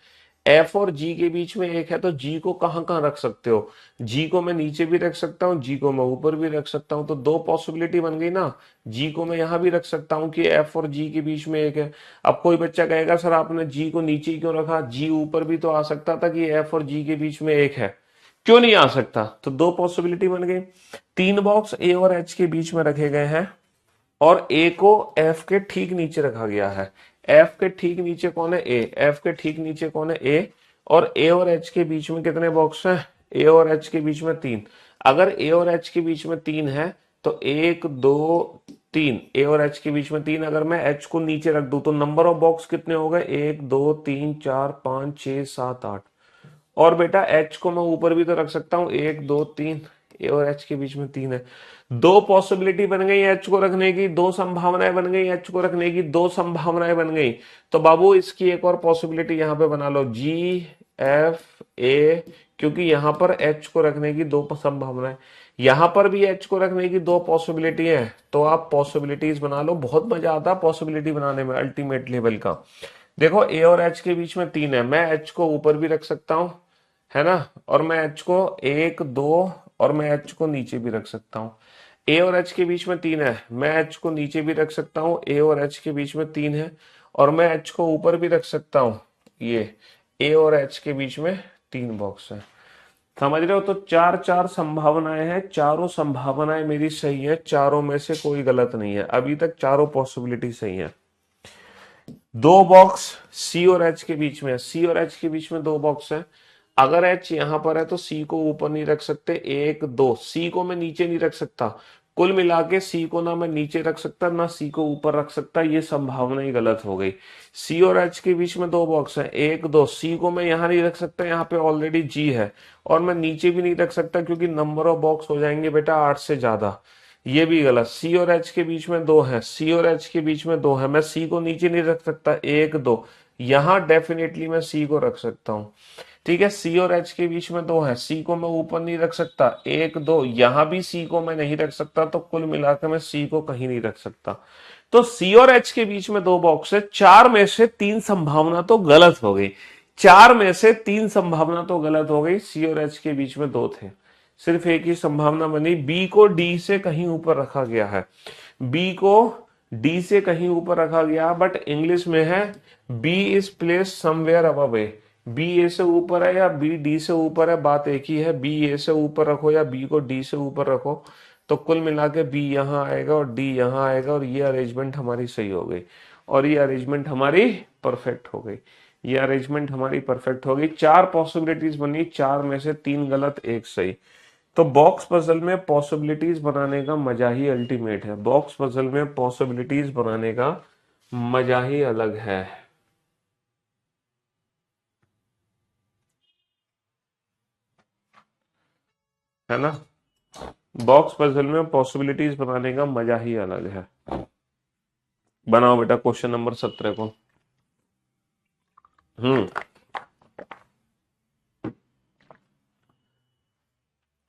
एफ और जी के बीच में एक है तो जी को कहां कहां रख सकते हो? जी को मैं नीचे भी रख सकता हूं, जी को मैं ऊपर भी रख सकता हूं, तो दो पॉसिबिलिटी बन गई ना। जी को मैं यहां भी रख सकता हूं कि एफ और जी के बीच में एक है। अब कोई बच्चा कहेगा सर आपने जी को नीचे ही क्यों रखा, जी ऊपर भी तो आ सकता था कि एफ और जी के बीच में एक है, क्यों नहीं आ सकता? तो दो पॉसिबिलिटी बन गई। तीन बॉक्स ए और एच के बीच में रखे गए हैं और ए को एफ के ठीक नीचे रखा गया है। एफ के ठीक नीचे कौन है? ए। एफ के ठीक नीचे कौन है? ए। और ए और एच के बीच में कितने बॉक्स हैं? ए और एच के बीच में तीन। अगर ए और एच के बीच में तीन है तो एक, दो, तीन, ए और एच के बीच में तीन। अगर मैं एच को नीचे रख दूं तो नंबर ऑफ बॉक्स कितने हो गए, एक दो तीन चार पांच छह सात आठ। और बेटा एच को मैं ऊपर भी तो रख सकता हूं, एक दो तीन, ए और एच के बीच में तीन है। दो पॉसिबिलिटी बन गई एच को रखने की, दो संभावनाएं बन गई एच को रखने की, दो संभावनाएं बन गई। तो बाबू इसकी एक और पॉसिबिलिटी यहां पे बना लो, जी एफ ए, क्योंकि यहां पर एच को रखने की दो संभावनाएं, यहां पर भी एच को रखने की दो पॉसिबिलिटी है। तो आप पॉसिबिलिटीज बना लो, बहुत मजा आता है पॉसिबिलिटी बनाने में अल्टीमेट लेवल का। देखो ए और एच के बीच में तीन है, मैं एच को ऊपर भी रख सकता हूं, है ना, और मैं एच को एक दो, और मैं एच को नीचे भी रख सकता हूँ। ए और एच के बीच में तीन है, मैं एच को नीचे भी रख सकता हूँ, ए और एच के बीच में तीन है, और मैं एच को ऊपर भी रख सकता हूँ। ये ए और एच के बीच में तीन बॉक्स है, समझ रहे हो। तो चार चार संभावनाएं हैं, चारों संभावनाएं मेरी सही है, चारों में से कोई गलत नहीं है, अभी तक चारों पॉसिबिलिटी सही है। दो बॉक्स सी और एच के बीच में है, सी और एच के बीच में दो बॉक्स है। अगर एच यहां पर है तो सी को ऊपर नहीं रख सकते, एक दो, सी को मैं नीचे नहीं रख सकता। कुल मिला के सी को ना मैं नीचे रख सकता ना सी को ऊपर रख सकता, ये संभावना ही गलत हो गई। सी और एच के बीच में दो बॉक्स है, एक दो, सी को मैं यहां नहीं रख सकता, यहाँ पे ऑलरेडी जी है, और मैं नीचे भी नहीं रख सकता क्योंकि नंबर ऑफ बॉक्स हो जाएंगे बेटा आठ से ज्यादा। ये भी गलत। सी और एच के बीच में दो है, सी और एच के बीच में दो है, मैं सी को नीचे नहीं रख सकता, एक दो, यहां डेफिनेटली मैं सी को रख सकता हूं। ठीक है, सी और एच के बीच में दो है, सी को मैं ऊपर नहीं रख सकता, एक दो, यहां भी सी को मैं नहीं रख सकता, तो कुल मिलाकर मैं सी को कहीं नहीं रख सकता। तो सी और एच के बीच में दो बॉक्स है, चार में से तीन संभावना तो गलत हो गई, चार में से तीन संभावना तो गलत हो गई, सी और एच के बीच में दो थे, सिर्फ एक ही संभावना बनी, बी को डी से कहीं ऊपर रखा गया है, बी को डी से कहीं ऊपर रखा गया, बट इंग्लिश में है B is place somewhere above A, B A से ऊपर है या बी डी से ऊपर है, बात एक ही है, बी ए से ऊपर रखो या बी को डी से ऊपर रखो, तो कुल मिला के बी यहां आएगा और डी यहां आएगा, और ये अरेंजमेंट हमारी सही हो गई, और ये अरेंजमेंट हमारी परफेक्ट हो गई, ये अरेंजमेंट हमारी परफेक्ट हो गई। चार पॉसिबिलिटीज बनी, चार में से तीन गलत एक सही। तो बॉक्स पजल में पॉसिबिलिटीज बनाने का मजा ही अल्टीमेट है, बॉक्स पजल में पॉसिबिलिटीज बनाने का मजा ही अलग है ना। बॉक्स पजल में पॉसिबिलिटीज बनाने का मजा ही अलग है। बनाओ बेटा क्वेश्चन नंबर 17 को। हम्म।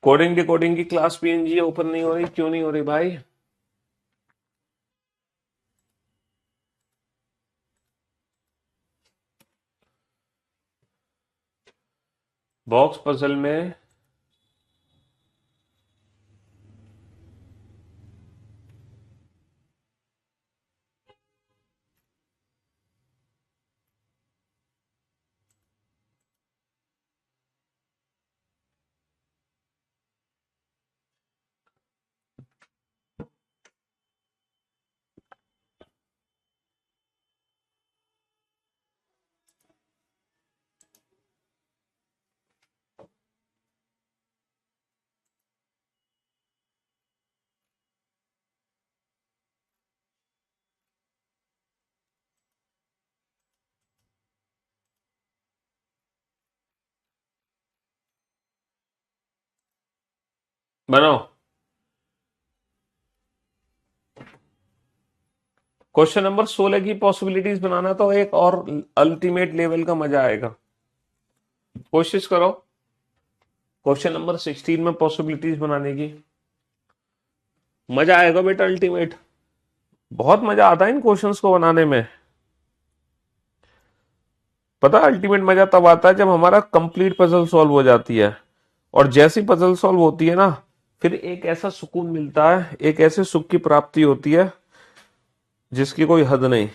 कोडिंग डिकोडिंग की क्लास पीएनजी ओपन नहीं हो रही, क्यों नहीं हो रही भाई? बॉक्स पजल में बनाओ क्वेश्चन नंबर 16 की पॉसिबिलिटीज बनाना, तो एक और अल्टीमेट लेवल का मजा आएगा। कोशिश करो क्वेश्चन नंबर 16 में पॉसिबिलिटीज बनाने की, मजा आएगा बेटा अल्टीमेट। बहुत मजा आता है इन क्वेश्चंस को बनाने में। पता है अल्टीमेट मजा तब आता है जब हमारा कंप्लीट पजल सॉल्व हो जाती है, और जैसी पजल सॉल्व होती है ना, फिर एक ऐसा सुकून मिलता है, एक ऐसे सुख की प्राप्ति होती है जिसकी कोई हद नहीं।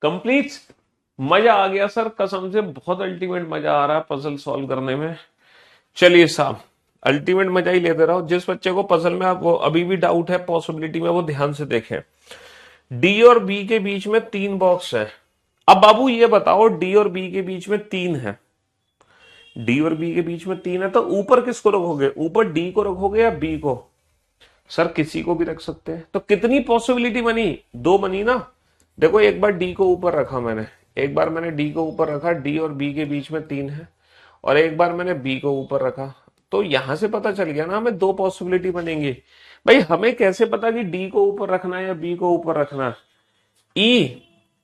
कंप्लीट। मजा आ गया सर, कसम से बहुत अल्टीमेट मजा आ रहा है पजल सॉल्व करने में। चलिए साहब, अल्टीमेट मजा ही लेते रहो। जिस बच्चे को पजल में आप वो अभी भी डाउट है पॉसिबिलिटी में, वो ध्यान से देखें। डी और बी के बीच में 3 बॉक्स है। अब बाबू ये बताओ, डी और बी के बीच में 3 है, डी और बी के बीच में 3 है, तो ऊपर किसको रखोगे? ऊपर डी को रखोगे या बी को? सर किसी को भी रख सकते हैं। तो कितनी पॉसिबिलिटी बनी? 2 बनी ना। देखो एक बार डी को ऊपर रखा मैंने, एक बार मैंने डी को ऊपर रखा, डी और बी के बीच में 3 है, और एक बार मैंने बी को ऊपर रखा। तो यहां से पता चल गया ना हमें 2 पॉसिबिलिटी बनेंगी। भाई हमें कैसे पता कि डी को ऊपर रखना है या बी को ऊपर रखना है? ई,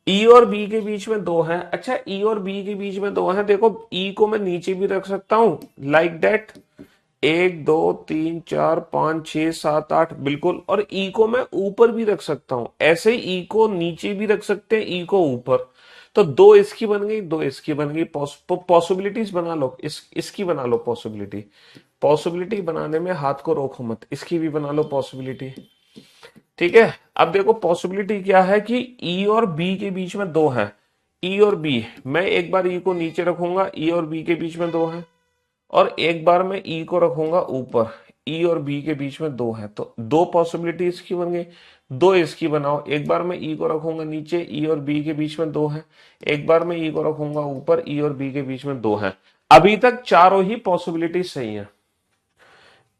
ई और बी के बीच में 2 है। अच्छा ई और बी के बीच में 2 है, देखो ई को मैं नीचे भी रख सकता हूं, लाइक दैट। 1 2 3 4 5 6 7 8, बिल्कुल। और ई को मैं ऊपर भी रख सकता हूं, ऐसे ही ई को नीचे भी रख सकते हैं, ई को ऊपर। तो 2 इसकी बन गई, 2 इसकी बन गई। पॉसिबिलिटीज बना लो, इसकी बना लो पॉसिबिलिटी। पॉसिबिलिटी बनाने में हाथ को रोको मत, इसकी भी बना लो पॉसिबिलिटी। ठीक है। अब देखो पॉसिबिलिटी क्या है कि ई और बी के बीच में 2 है। ई और बी, मैं एक बार ई को नीचे रखूंगा, ई और बी के बीच में 2 है, और एक बार मैं ई को रखूंगा ऊपर, ई और बी के बीच में 2 है। तो 2 पॉसिबिलिटी इसकी बन गई। 2 इसकी बनाओ, एक बार मैं ई को रखूंगा नीचे, ई और बी के बीच में 2 है, एक बार मैं ई को रखूंगा ऊपर, ई और बी के बीच में 2 है। अभी तक चारों ही पॉसिबिलिटी सही है।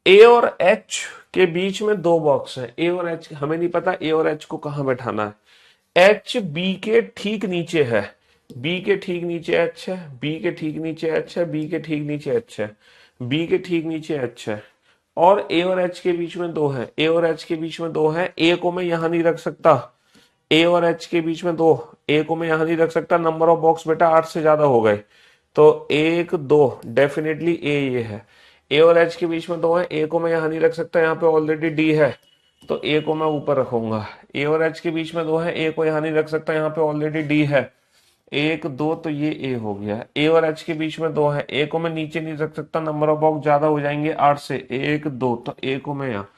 ए और एच के बीच में 2 बॉक्स हैं। ए और एच हमें नहीं पता ए और एच को कहां बैठाना है। एच बी के ठीक नीचे है, बी के ठीक नीचे एच है, बी के ठीक नीचे एच है, बी के ठीक नीचे एच है, बी के ठीक नीचे एच है। और ए और एच के बीच में 2 है, ए और एच के बीच में 2 है। ए को मैं यहां नहीं रख सकता, ए और एच के बीच में 2, ए को मैं यहां नहीं रख सकता। नंबर ऑफ बॉक्स बेटा 8 से ज्यादा हो गए, तो 1 2 डेफिनेटली ए ये है। ए और एच के बीच में 2 है, ए को मैं यहां नहीं रख सकता, यहाँ पे ऑलरेडी डी है, तो ए को मैं ऊपर रखूंगा। ए और एच के बीच में 2 है, ए को यहां नहीं रख सकता, यहाँ पे ऑलरेडी डी है। 1 2, तो ये ए हो गया। ए और एच के बीच में 2 है, ए को मैं नीचे नहीं रख सकता, नंबर ऑफ बॉक्स ज्यादा हो जाएंगे 8 से। 1 2, तो ए को मैं यहाँ।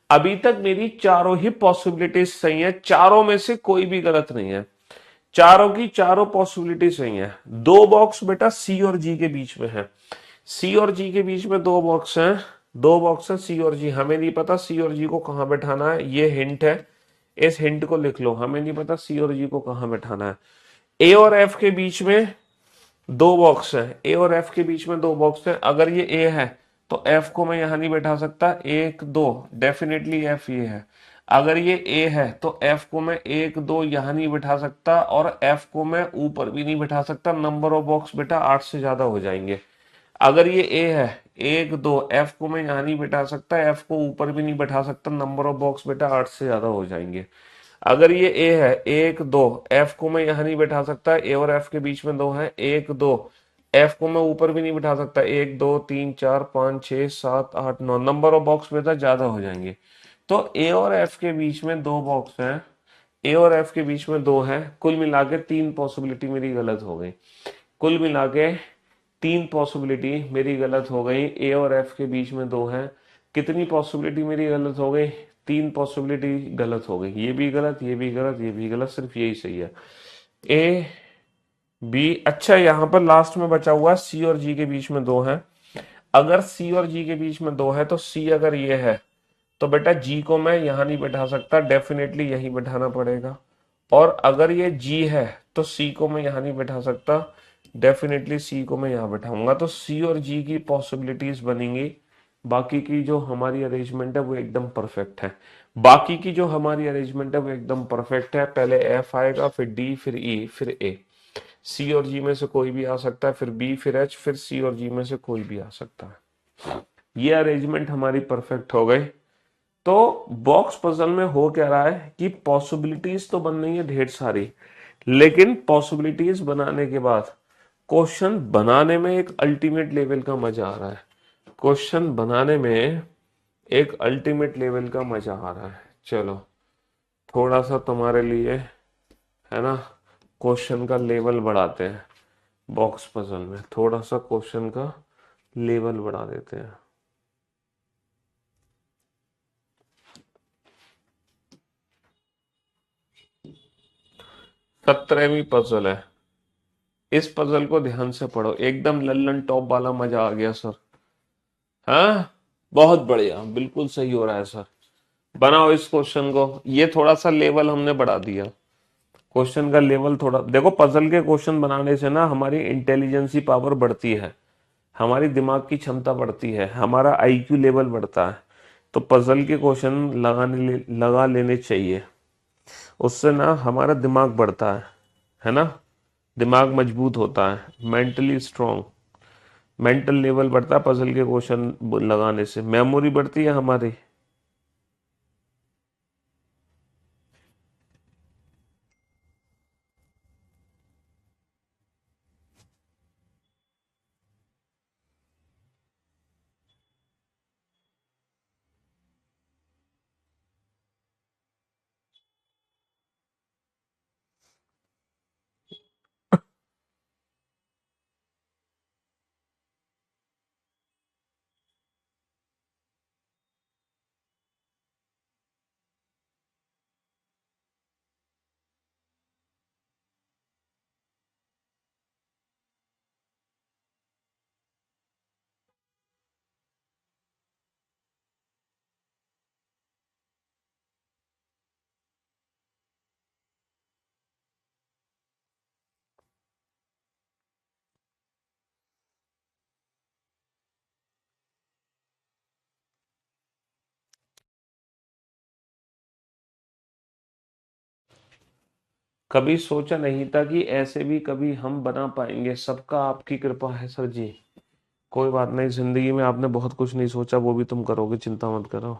अभी तक मेरी चारों ही पॉसिबिलिटीज सही है, चारों में से कोई भी गलत नहीं है, चारों की चारों पॉसिबिलिटी सही है। 2 बॉक्स बेटा सी और जी के बीच में है, सी और जी के बीच में 2 बॉक्स हैं, 2 बॉक्स हैं सी और जी। हमें नहीं पता सी और जी को कहां बैठाना है, ये हिंट है, इस हिंट को लिख लो। हमें नहीं पता सी और जी को कहां बैठाना है। ए और एफ के बीच में 2 बॉक्स है, ए और एफ के बीच में 2 बॉक्स है। अगर ये ए है तो एफ को मैं यहां नहीं बैठा सकता, 1 2, डेफिनेटली एफ ये है। अगर ये ए है तो एफ को मैं 1 2 यहां नहीं बैठा सकता, और एफ को मैं ऊपर भी नहीं बैठा सकता, नंबर ऑफ बॉक्स बेटा 8 से ज्यादा हो जाएंगे। अगर ये ए है, 1 2, एफ को मैं यहां नहीं बैठा सकता, एफ को ऊपर भी नहीं बैठा सकता, नंबर ऑफ बॉक्स बेटा 8 से ज्यादा हो जाएंगे। अगर ये ए है, 1 2, एफ को मैं यहां नहीं बैठा सकता, ए और एफ के बीच में 2 है, 1 2, एफ को मैं ऊपर भी नहीं बैठा सकता, 1 2 3 4 5 6 7 8 9, नंबर ऑफ बॉक्स बेटा ज्यादा हो जाएंगे। तो ए और एफ के बीच में 2 बॉक्स हैं, ए और एफ के बीच में 2 है, कुल मिला के 3 पॉसिबिलिटी मेरी गलत हो गई। कुल मिला के 3 पॉसिबिलिटी मेरी गलत हो गई, ए और एफ के बीच में 2 है। कितनी पॉसिबिलिटी मेरी गलत हो गई? 3 पॉसिबिलिटी गलत हो गई, ये भी गलत, ये भी गलत, ये भी गलत, सिर्फ यही सही है। ए बी, अच्छा यहां पर लास्ट में बचा हुआ सी और जी के बीच में 2 है। अगर सी और जी के बीच में 2 है तो सी अगर ये है तो बेटा जी को मैं यहां नहीं बैठा सकता, डेफिनेटली यहीं बैठाना पड़ेगा। और अगर ये जी है तो सी को मैं यहां नहीं बैठा सकता, डेफिनेटली सी को मैं यहां बैठाऊंगा। तो सी और जी की पॉसिबिलिटीज बनेंगी। बाकी की जो हमारी अरेंजमेंट है वो एकदम परफेक्ट है, बाकी की जो हमारी अरेंजमेंट है वो एकदम परफेक्ट है। पहले एफ आएगा, फिर डी, फिर ई, फिर ए। सी और जी में से कोई भी आ सकता है, फिर बी, फिर एच, फिर सी और जी में से कोई भी आ सकता है। ये अरेंजमेंट हमारी परफेक्ट हो गई। तो बॉक्स पजल में हो क्या रहा है कि पॉसिबिलिटीज तो बन रही है ढेर सारी, लेकिन पॉसिबिलिटीज बनाने के बाद क्वेश्चन बनाने में एक अल्टीमेट लेवल का मजा आ रहा है। क्वेश्चन बनाने में एक अल्टीमेट लेवल का मजा आ रहा है। चलो थोड़ा सा तुम्हारे लिए, है ना, क्वेश्चन का लेवल बढ़ाते हैं। बॉक्स पजल में थोड़ा सा क्वेश्चन का लेवल बढ़ा देते हैं। 17वीं पजल है। इस पजल को ध्यान से पढ़ो, एकदम लल्लन टॉप वाला मजा आ गया सर। हाँ, बहुत बढ़िया, बिल्कुल सही हो रहा है सर। बनाओ इस क्वेश्चन को। ये थोड़ा सा लेवल हमने बढ़ा दिया, क्वेश्चन का लेवल थोड़ा देखो। पजल के क्वेश्चन बनाने से ना हमारी इंटेलिजेंसी पावर बढ़ती है, हमारी दिमाग की क्षमता बढ़ती है, हमारा आईक्यू लेवल बढ़ता है। तो पजल के क्वेश्चन लगा लेने चाहिए, उससे ना हमारा दिमाग बढ़ता है ना। दिमाग मजबूत होता है, मेंटली स्ट्रांग, मेंटल लेवल बढ़ता है पजल के क्वेश्चन लगाने से, मेमोरी बढ़ती है हमारी। कभी सोचा नहीं था कि ऐसे भी कभी हम बना पाएंगे, सबका आपकी कृपा है सर जी। कोई बात नहीं, जिंदगी में आपने बहुत कुछ नहीं सोचा, वो भी तुम करोगे, चिंता मत करो।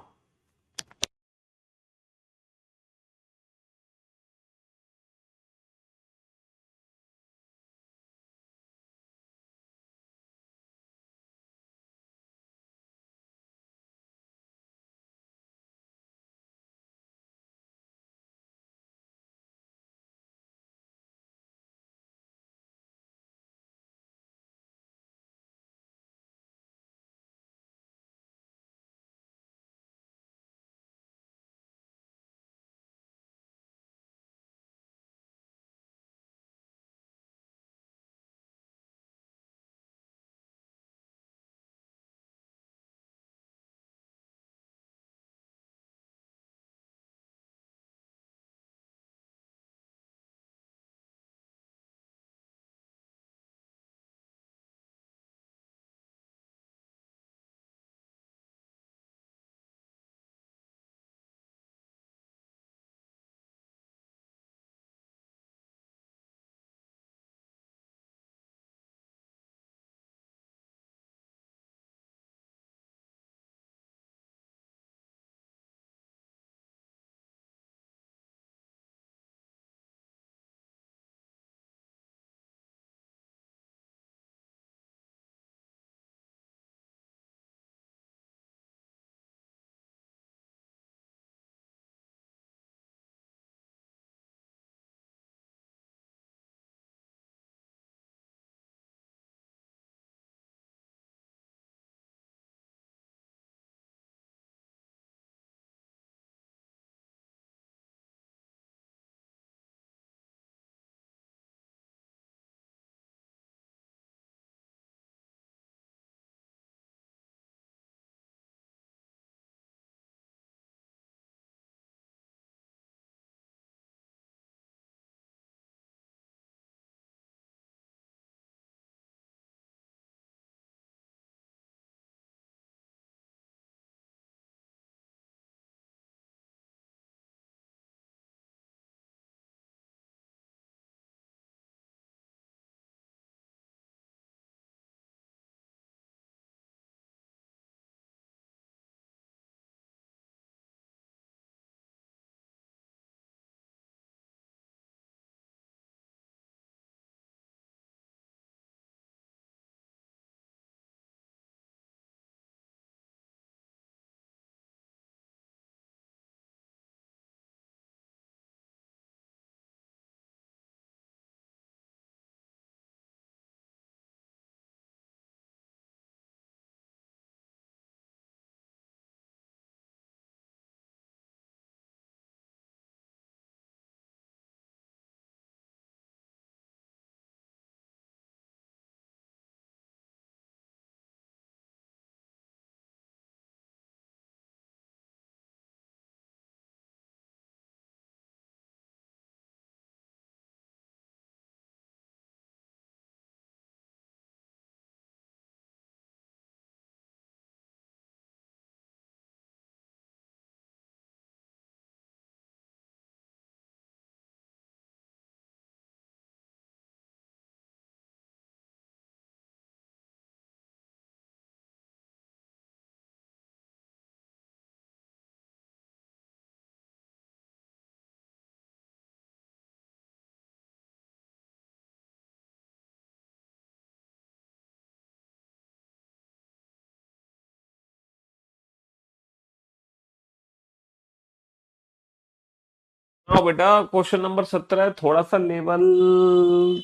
हाँ बेटा, क्वेश्चन नंबर 17 थोड़ा सा लेवल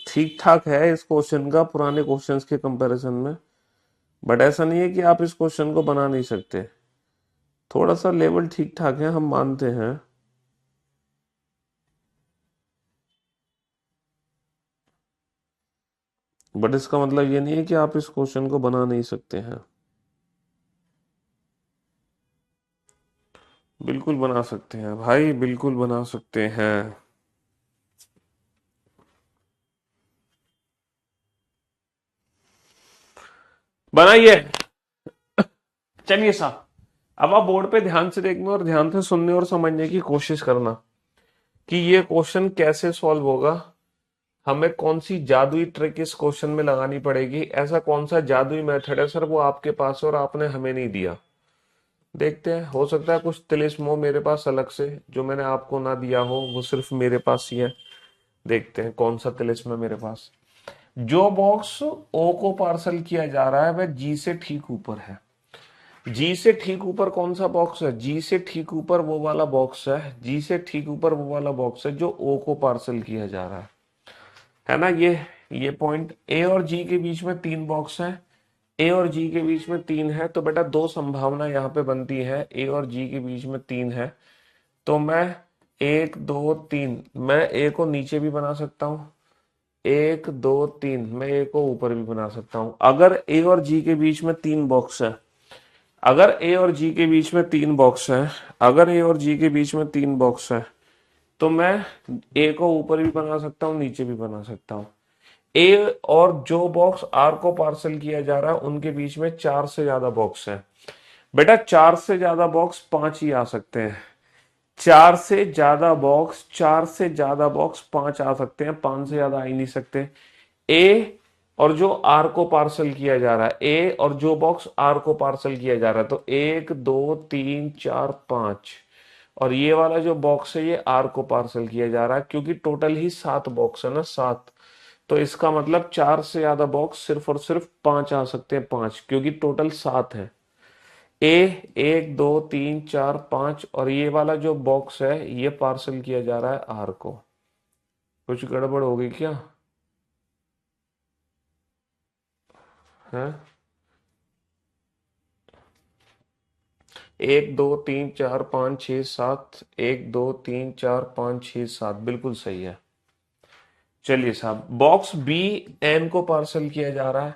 ठीक ठाक है इस क्वेश्चन का पुराने क्वेश्चंस के कंपैरिजन में। बट ऐसा नहीं है कि आप इस क्वेश्चन को बना नहीं सकते। थोड़ा सा लेवल ठीक ठाक है, हम मानते हैं। बट इसका मतलब ये नहीं है कि आप इस क्वेश्चन को बना नहीं सकते हैं। बिल्कुल बना सकते हैं भाई, बिल्कुल बना सकते हैं। बनाइए। चलिए साहब, अब आप बोर्ड पे ध्यान से देखना और ध्यान से सुनने और समझने की कोशिश करना कि ये क्वेश्चन कैसे सॉल्व होगा। हमें कौन सी जादुई ट्रिक इस क्वेश्चन में लगानी पड़ेगी, ऐसा कौन सा जादुई मेथड है सर वो आपके पास है और आपने हमें नहीं दिया। देखते हैं, हो सकता है कुछ तिलिस्म हो मेरे पास अलग से जो मैंने आपको ना दिया हो, वो सिर्फ मेरे पास ही है। देखते हैं कौन सा तिलिस्म है मेरे पास। जो बॉक्स ओ को पार्सल किया जा रहा है वह जी से ठीक ऊपर है। जी से ठीक ऊपर कौन सा बॉक्स है? जी से ठीक ऊपर वो वाला बॉक्स है, जी से ठीक ऊपर वो वाला बॉक्स है जो ओ को पार्सल किया जा रहा है ना। ये पॉइंट ए और जी के बीच में तीन बॉक्स है। ए और जी के बीच में तीन है, तो बेटा दो संभावना यहाँ पे बनती है। ए और जी के बीच में तीन है, तो मैं एक दो तीन, मैं ए को नीचे भी बना सकता हूँ। एक दो तीन, मैं ए को ऊपर भी बना सकता हूँ। अगर ए और जी के बीच में तीन बॉक्स है, अगर ए और जी के बीच में तीन बॉक्स है, अगर ए और जी के बीच में तीन बॉक्स है, तो मैं ए को ऊपर भी बना सकता हूँ, नीचे भी बना सकता हूँ। ए और जो बॉक्स आर को पार्सल किया जा रहा है उनके बीच में चार से ज्यादा बॉक्स है। बेटा चार से ज्यादा बॉक्स पांच ही आ सकते हैं। चार से ज्यादा बॉक्स पांच आ सकते हैं, पांच से ज्यादा आ ही नहीं सकते। ए और जो आर को पार्सल किया जा रहा है, ए और जो बॉक्स आर को पार्सल किया जा रहा है, तो एक दो तीन चार पांच, और ये वाला जो बॉक्स है ये आर को पार्सल किया जा रहा है, क्योंकि टोटल ही सात बॉक्स है ना, सात। तो इसका मतलब चार से ज्यादा बॉक्स सिर्फ और सिर्फ पांच आ सकते हैं, पांच, क्योंकि टोटल सात है। ए एक दो तीन चार पांच, और ये वाला जो बॉक्स है ये पार्सल किया जा रहा है आर को। कुछ गड़बड़ होगी क्या? है? एक दो तीन चार पाँच छः सात, एक दो तीन चार पाँच छः सात, बिल्कुल सही है। चलिए साहब, बॉक्स बी एन को पार्सल किया जा रहा है।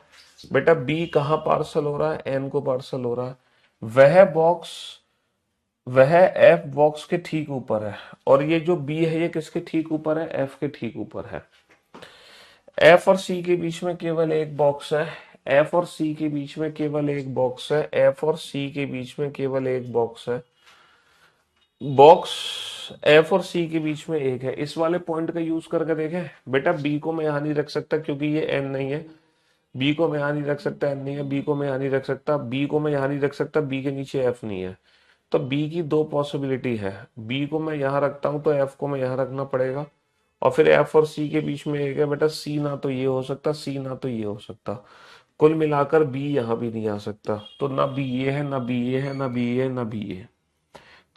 बेटा बी कहाँ पार्सल हो रहा है? एन को पार्सल हो रहा है। वह बॉक्स, वह एफ बॉक्स के ठीक ऊपर है, और ये जो बी है ये किसके ठीक ऊपर है? एफ के ठीक ऊपर है। एफ और सी के बीच में केवल एक बॉक्स है। एफ और सी के बीच में केवल एक बॉक्स है। एफ और सी के बीच में केवल एक बॉक्स है। बॉक्स एफ और सी के बीच में एक है। इस वाले पॉइंट का यूज करके देखें। बेटा बी को मैं यहां नहीं रख सकता क्योंकि ये एन नहीं है। बी को मैं यहां नहीं रख सकता, एन नहीं है। बी को मैं यहां नहीं रख सकता, बी को मैं यहां नहीं रख सकता, बी के नीचे एफ नहीं है। तो बी की दो पॉसिबिलिटी है। बी को मैं यहां रखता हूं तो एफ को मैं यहां रखना पड़ेगा, और फिर एफ और सी के बीच में एक है। बेटा सी ना तो ये हो सकता, सी ना तो ये हो सकता, कुल मिलाकर बी यहां भी नहीं आ सकता। तो ना बी ये है, ना बी ये है, ना बी ये, ना बी ये।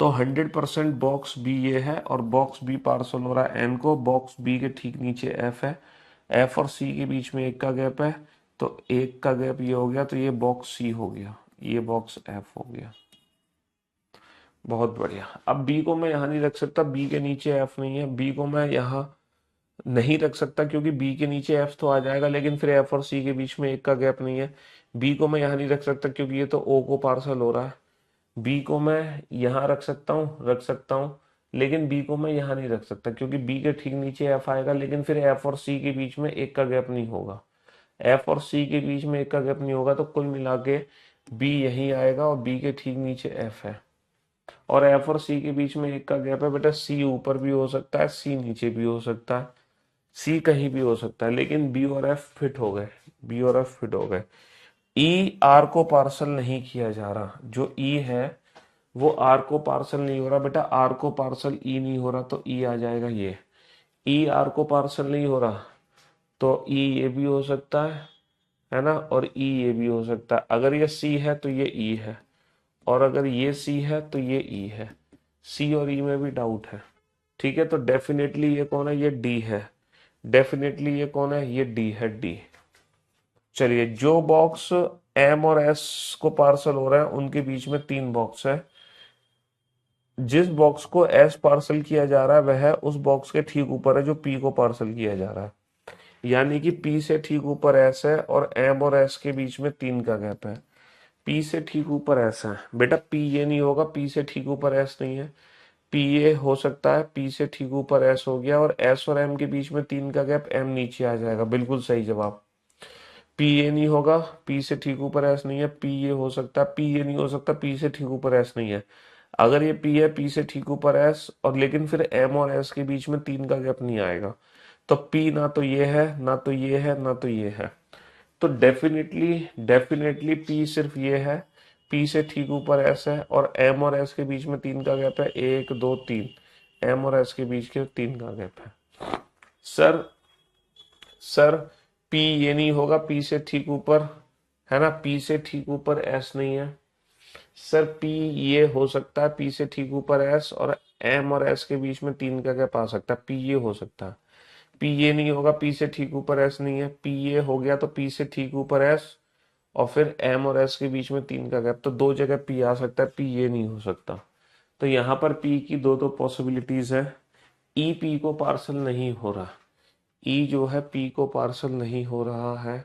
तो 100% बॉक्स बी ये है, और बॉक्स बी पार्सल हो रहा है एन को। बॉक्स बी के ठीक नीचे एफ है। एफ और सी के बीच में एक का गैप है, तो एक का गैप ये हो गया, तो ये बॉक्स सी हो गया, ये बॉक्स एफ हो गया। बहुत बढ़िया। अब बी को मैं यहां नहीं रख सकता, बी के नीचे एफ नहीं है। बी को मैं यहां नहीं रख सकता क्योंकि बी के नीचे एफ तो आ जाएगा, लेकिन फिर एफ और सी के बीच में एक का गैप नहीं है। बी को मैं यहां नहीं रख सकता क्योंकि ये तो ओ को पार्सल हो रहा है। बी को मैं यहां रख सकता हूं, लेकिन बी को मैं यहां नहीं रख सकता क्योंकि बी के ठीक नीचे एफ आएगा, लेकिन फिर एफ और सी के बीच में एक का गैप नहीं होगा। एफ और सी के बीच में एक का गैप नहीं होगा, तो कुल मिला के बी यही आएगा, और बी के ठीक नीचे एफ है। और एफ और सी के बीच में एक का गैप है। बेटा सी ऊपर भी हो सकता है, सी नीचे भी हो सकता है, सी कहीं भी हो सकता है, लेकिन बी और एफ फिट हो गए। बी और एफ फिट हो गए। ई आर को पार्सल नहीं किया जा रहा, जो ई है वो आर को पार्सल नहीं हो रहा। बेटा आर को पार्सल ई नहीं हो रहा, तो ई आ जाएगा ये। ई आर को पार्सल नहीं हो रहा, तो ई ये भी हो सकता है ना, और ई ये भी हो सकता है। अगर ये सी है तो ये ई है, और अगर ये सी है तो ये ई है। सी और ई में भी डाउट है। ठीक है, तो डेफिनेटली ये कौन है, ये डी है। डेफिनेटली ये कौन है, ये डी है, डी। चलिए, जो बॉक्स एम और एस को पार्सल हो रहा है उनके बीच में 3 बॉक्स है। जिस बॉक्स को एस पार्सल किया जा रहा है वह उस बॉक्स के ठीक ऊपर है जो पी को पार्सल किया जा रहा है। यानी कि पी से ठीक ऊपर एस है और एम और एस के बीच में 3 का गैप है। पी से ठीक ऊपर एस है बेटा, पी ये नहीं होगा, पी से ठीक ऊपर एस नहीं है। पी ए हो सकता है, पी से ठीक ऊपर एस हो गया, और एस और एम के बीच में 3 का गैप, एम नीचे आ जाएगा। बिल्कुल सही जवाब। पी ए नहीं होगा, पी से ठीक ऊपर एस नहीं है। पी ए हो सकता है, पी ए नहीं हो सकता, पी से ठीक ऊपर एस नहीं है। अगर ये पी है, पी से ठीक ऊपर एस, और लेकिन फिर एम और एस के बीच में 3 का गैप नहीं आएगा। तो पी ना तो ये है, ना तो ये है, ना तो ये है। तो डेफिनेटली डेफिनेटली पी सिर्फ ये है। पी से ठीक ऊपर एस है और एम और एस के बीच में 3 का गैप है, 1 2 3। एम और एस के बीच के 3 का गैप है। सर, सर पी ये नहीं होगा, पी से ठीक ऊपर, है ना, पी से ठीक ऊपर एस नहीं है। सर पी ये हो सकता है, पी से ठीक ऊपर एस, और एम और एस के बीच में 3 का गैप आ सकता है, पी ये हो सकता है। पी ये नहीं होगा, पी से ठीक ऊपर एस नहीं है। पी ये हो गया तो पी से ठीक ऊपर एस, और फिर एम और एस के बीच में 3 का गैप, तो 2 जगह पी आ सकता है, पी ये नहीं हो सकता। तो यहाँ पर पी की दो पॉसिबिलिटीज है। ई पी को पार्सल नहीं हो रहा, ई जो है पी को पार्सल नहीं हो रहा है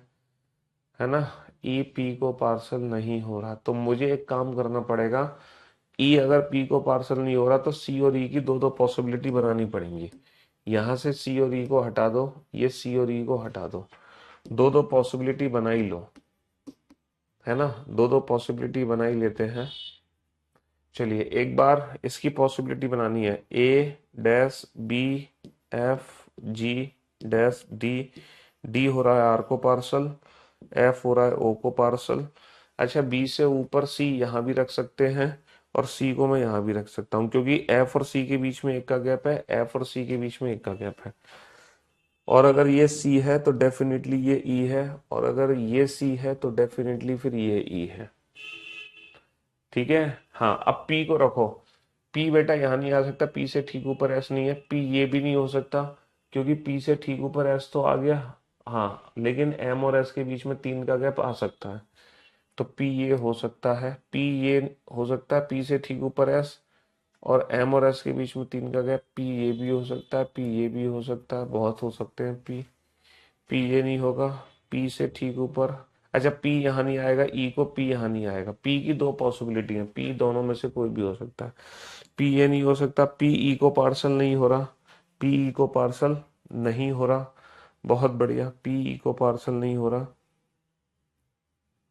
ना। ई पी को पार्सल नहीं हो रहा, तो मुझे एक काम करना पड़ेगा। ई अगर पी को पार्सल नहीं हो रहा तो सी और ई की दो पॉसिबिलिटी बनानी पड़ेंगी। यहां से सी और ई को हटा दो, ये सी और ई को हटा दो, दो पॉसिबिलिटी बना ही लो, है ना। दो पॉसिबिलिटी बना ही लेते हैं। चलिए, एक बार इसकी पॉसिबिलिटी बनानी है। A dash B F G dash D. D हो रहा है आर को पार्सल, एफ हो रहा है ओ को पार्सल। अच्छा, बी से ऊपर सी यहाँ भी रख सकते हैं, और सी को मैं यहाँ भी रख सकता हूँ, क्योंकि एफ और सी के बीच में 1 का गैप है, एफ और सी के बीच में 1 का गैप है। और अगर ये सी है तो डेफिनेटली ये ई है, और अगर ये सी है तो डेफिनेटली फिर ये ई है। ठीक है। हाँ, अब पी को रखो। पी बेटा यहाँ नहीं आ सकता, पी से ठीक ऊपर एस नहीं है। पी ये भी नहीं हो सकता, क्योंकि पी से ठीक ऊपर एस तो आ गया। हाँ, लेकिन एम और एस के बीच में 3 का गैप आ सकता है, तो पी ये हो सकता है। पी ये हो सकता है, पी से ठीक ऊपर एस, और एम और एस के बीच में 3 का गैप। पी ये भी हो सकता है, पी ये भी हो सकता है, बहुत हो सकते हैं पी। पी ये नहीं होगा, पी से ठीक ऊपर। अच्छा, पी यहाँ नहीं आएगा, ई को पी यहाँ नहीं आएगा। पी की दो पॉसिबिलिटी है, पी दोनों में से कोई भी हो सकता है। पी ये नहीं हो सकता, पी ई को पार्सल नहीं हो रहा, पी ई को पार्सल नहीं हो रहा। बहुत बढ़िया, पी ई को पार्सल नहीं हो रहा।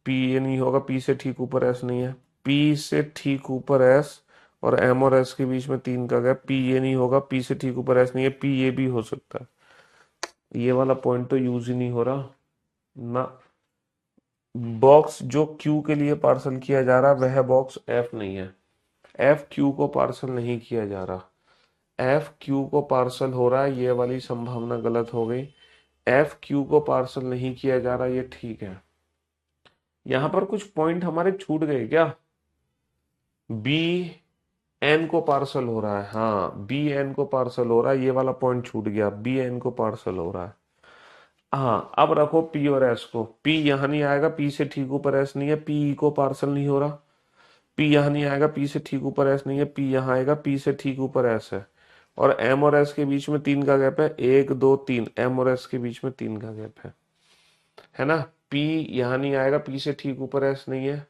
पी ये नहीं होगा, पी से ठीक ऊपर एस नहीं है। पी से ठीक ऊपर एस और एम और एस के बीच में 3 का गैप, पी ये नहीं होगा, पी से ठीक ऊपर एस नहीं है। पी ये भी हो सकता है। ये वाला पॉइंट तो यूज ही नहीं हो रहा ना। बॉक्स जो क्यू के लिए पार्सल किया जा रहा है वह बॉक्स एफ नहीं है। एफ क्यू को पार्सल नहीं किया जा रहा, एफ क्यू को पार्सल हो रहा है। ये वाली संभावना गलत हो गई। एफ क्यू को पार्सल नहीं किया जा रहा, ये ठीक है। यहां पर कुछ पॉइंट हमारे छूट गए क्या। बी एन को पार्सल हो रहा है, हाँ बी एन को पार्सल हो रहा है, ये वाला पॉइंट छूट गया। बी एन को पार्सल हो रहा है। हाँ, अब रखो पी और एस को। पी यहां नहीं आएगा, पी से ठीक ऊपर एस नहीं है। पी ई को पार्सल नहीं हो रहा, पी यहाँ नहीं आएगा, पी से ठीक ऊपर एस नहीं है। पी यहाँ आएगा, पी से ठीक ऊपर एस है, और एम और एस के बीच में 3 का गैप है, 1 2 3। एम और एस के बीच में 3 का गैप है ना। पी यहाँ नहीं आएगा, पी से ठीक ऊपर एस नहीं है।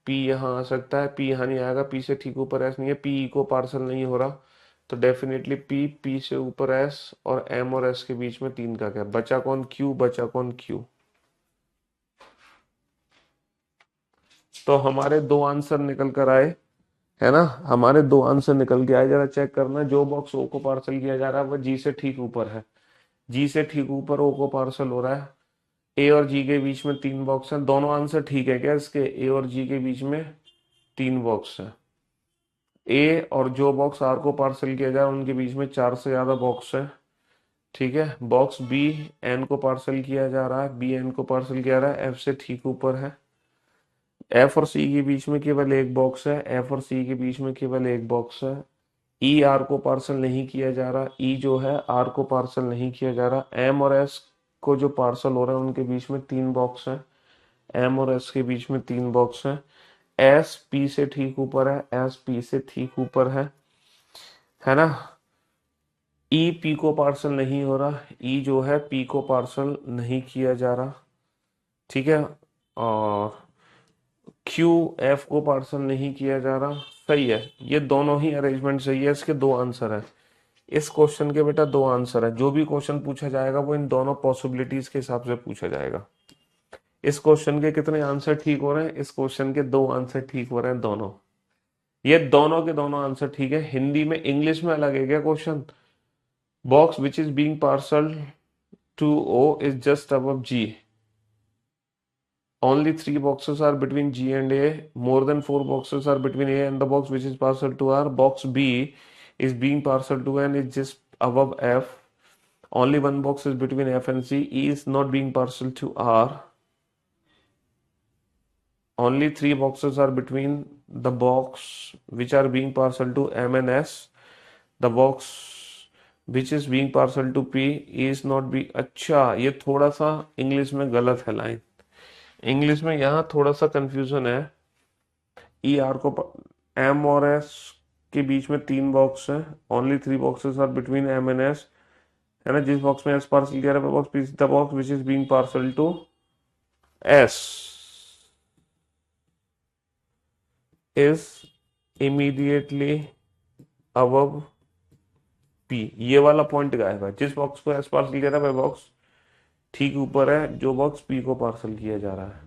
पी यहाँ आ सकता है, पी यहाँ नहीं आएगा, पी से ठीक ऊपर एस नहीं है। पी ई को पार्सल नहीं हो रहा, तो डेफिनेटली पी, पी से ऊपर एस, और एम और एस के बीच में 3 का गैप। बचा कौन, क्यू। बचा कौन, क्यू। तो हमारे 2 आंसर निकल कर आए, है ना। हमारे 2 आंसर निकल के आए। जरा चेक करना, जो बॉक्स ओ को पार्सल किया जा रहा है वह जी से ठीक ऊपर है। जी से ठीक ऊपर ओ को पार्सल हो रहा है। ए और जी के बीच में 3 बॉक्स हैं। दोनों आंसर ठीक है क्या इसके, ए और जी के बीच में 3 बॉक्स है। ए और जो बॉक्स आर को पार्सल किया जाए उनके बीच में 4 से ज्यादा बॉक्स है। ठीक है। बॉक्स बी एन को पार्सल किया जा रहा है, बी एन को पार्सल किया जा रहा है, एफ से ठीक ऊपर है। एफ और सी के बीच में केवल एक बॉक्स है, एफ और सी के बीच में केवल एक बॉक्स है। ई आर को पार्सल नहीं किया जा रहा, ई जो है आर को पार्सल नहीं किया जा रहा। एम और एस को जो पार्सल हो रहा है उनके बीच में 3 बॉक्स हैं, एम और एस के बीच में 3 बॉक्स हैं। एस पी से ठीक ऊपर है, एस पी से ठीक ऊपर है ना। ई पी को पार्सल नहीं हो रहा, ई जो है पी को पार्सल नहीं किया जा रहा, ठीक है। और क्यू एफ को पार्सल नहीं किया जा रहा, सही है। ये दोनों ही अरेंजमेंट सही है, इसके 2 आंसर है। इस क्वेश्चन के बेटा 2 आंसर है। जो भी क्वेश्चन पूछा जाएगा वो इन दोनों पॉसिबिलिटीज के हिसाब से पूछा जाएगा। इस क्वेश्चन के कितने आंसर ठीक हो रहे हैं? इस क्वेश्चन के 2 आंसर ठीक हो रहे हैं, दोनों। ये दोनों के दोनों आंसर ठीक है। हिंदी में, इंग्लिश में अलग है क्या question? Box which is being parcel to O is just above G. Only 3 boxes are between G and A. More than 4 boxes are between A and the box which is parcel to R. Box B is being parcel to N is just above F. Only one box is between F and C. E is not being parcel to R. Only 3 boxes are between the box which are being parcel to M and S. The box which is being parcel to P is not be। अच्छा, ये थोड़ा सा English में गलत है line. English में यहाँ थोड़ा सा कंफ्यूजन है। ई आर को, एम और एस के बीच में 3 बॉक्स है। Only 3 boxes are between M and S, है ना। जिस बॉक्स में एस पार्सल किया है box, the box which is being parcel to S is immediately above P. ये वाला पॉइंट गायब है। जिस बॉक्स को एस पार्सल किया था वह बॉक्स ठीक ऊपर है जो बॉक्स पी को पार्सल किया जा रहा है।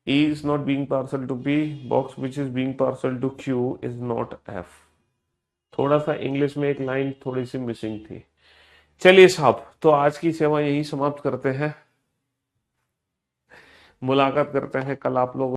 E is not being parcel to P, box which is being parcel to Q is not F। थोड़ा सा इंग्लिश में एक लाइन थोड़ी सी मिसिंग थी। चलिए साहब, तो आज की सेवा यही समाप्त करते हैं। मुलाकात करते हैं कल आप लोग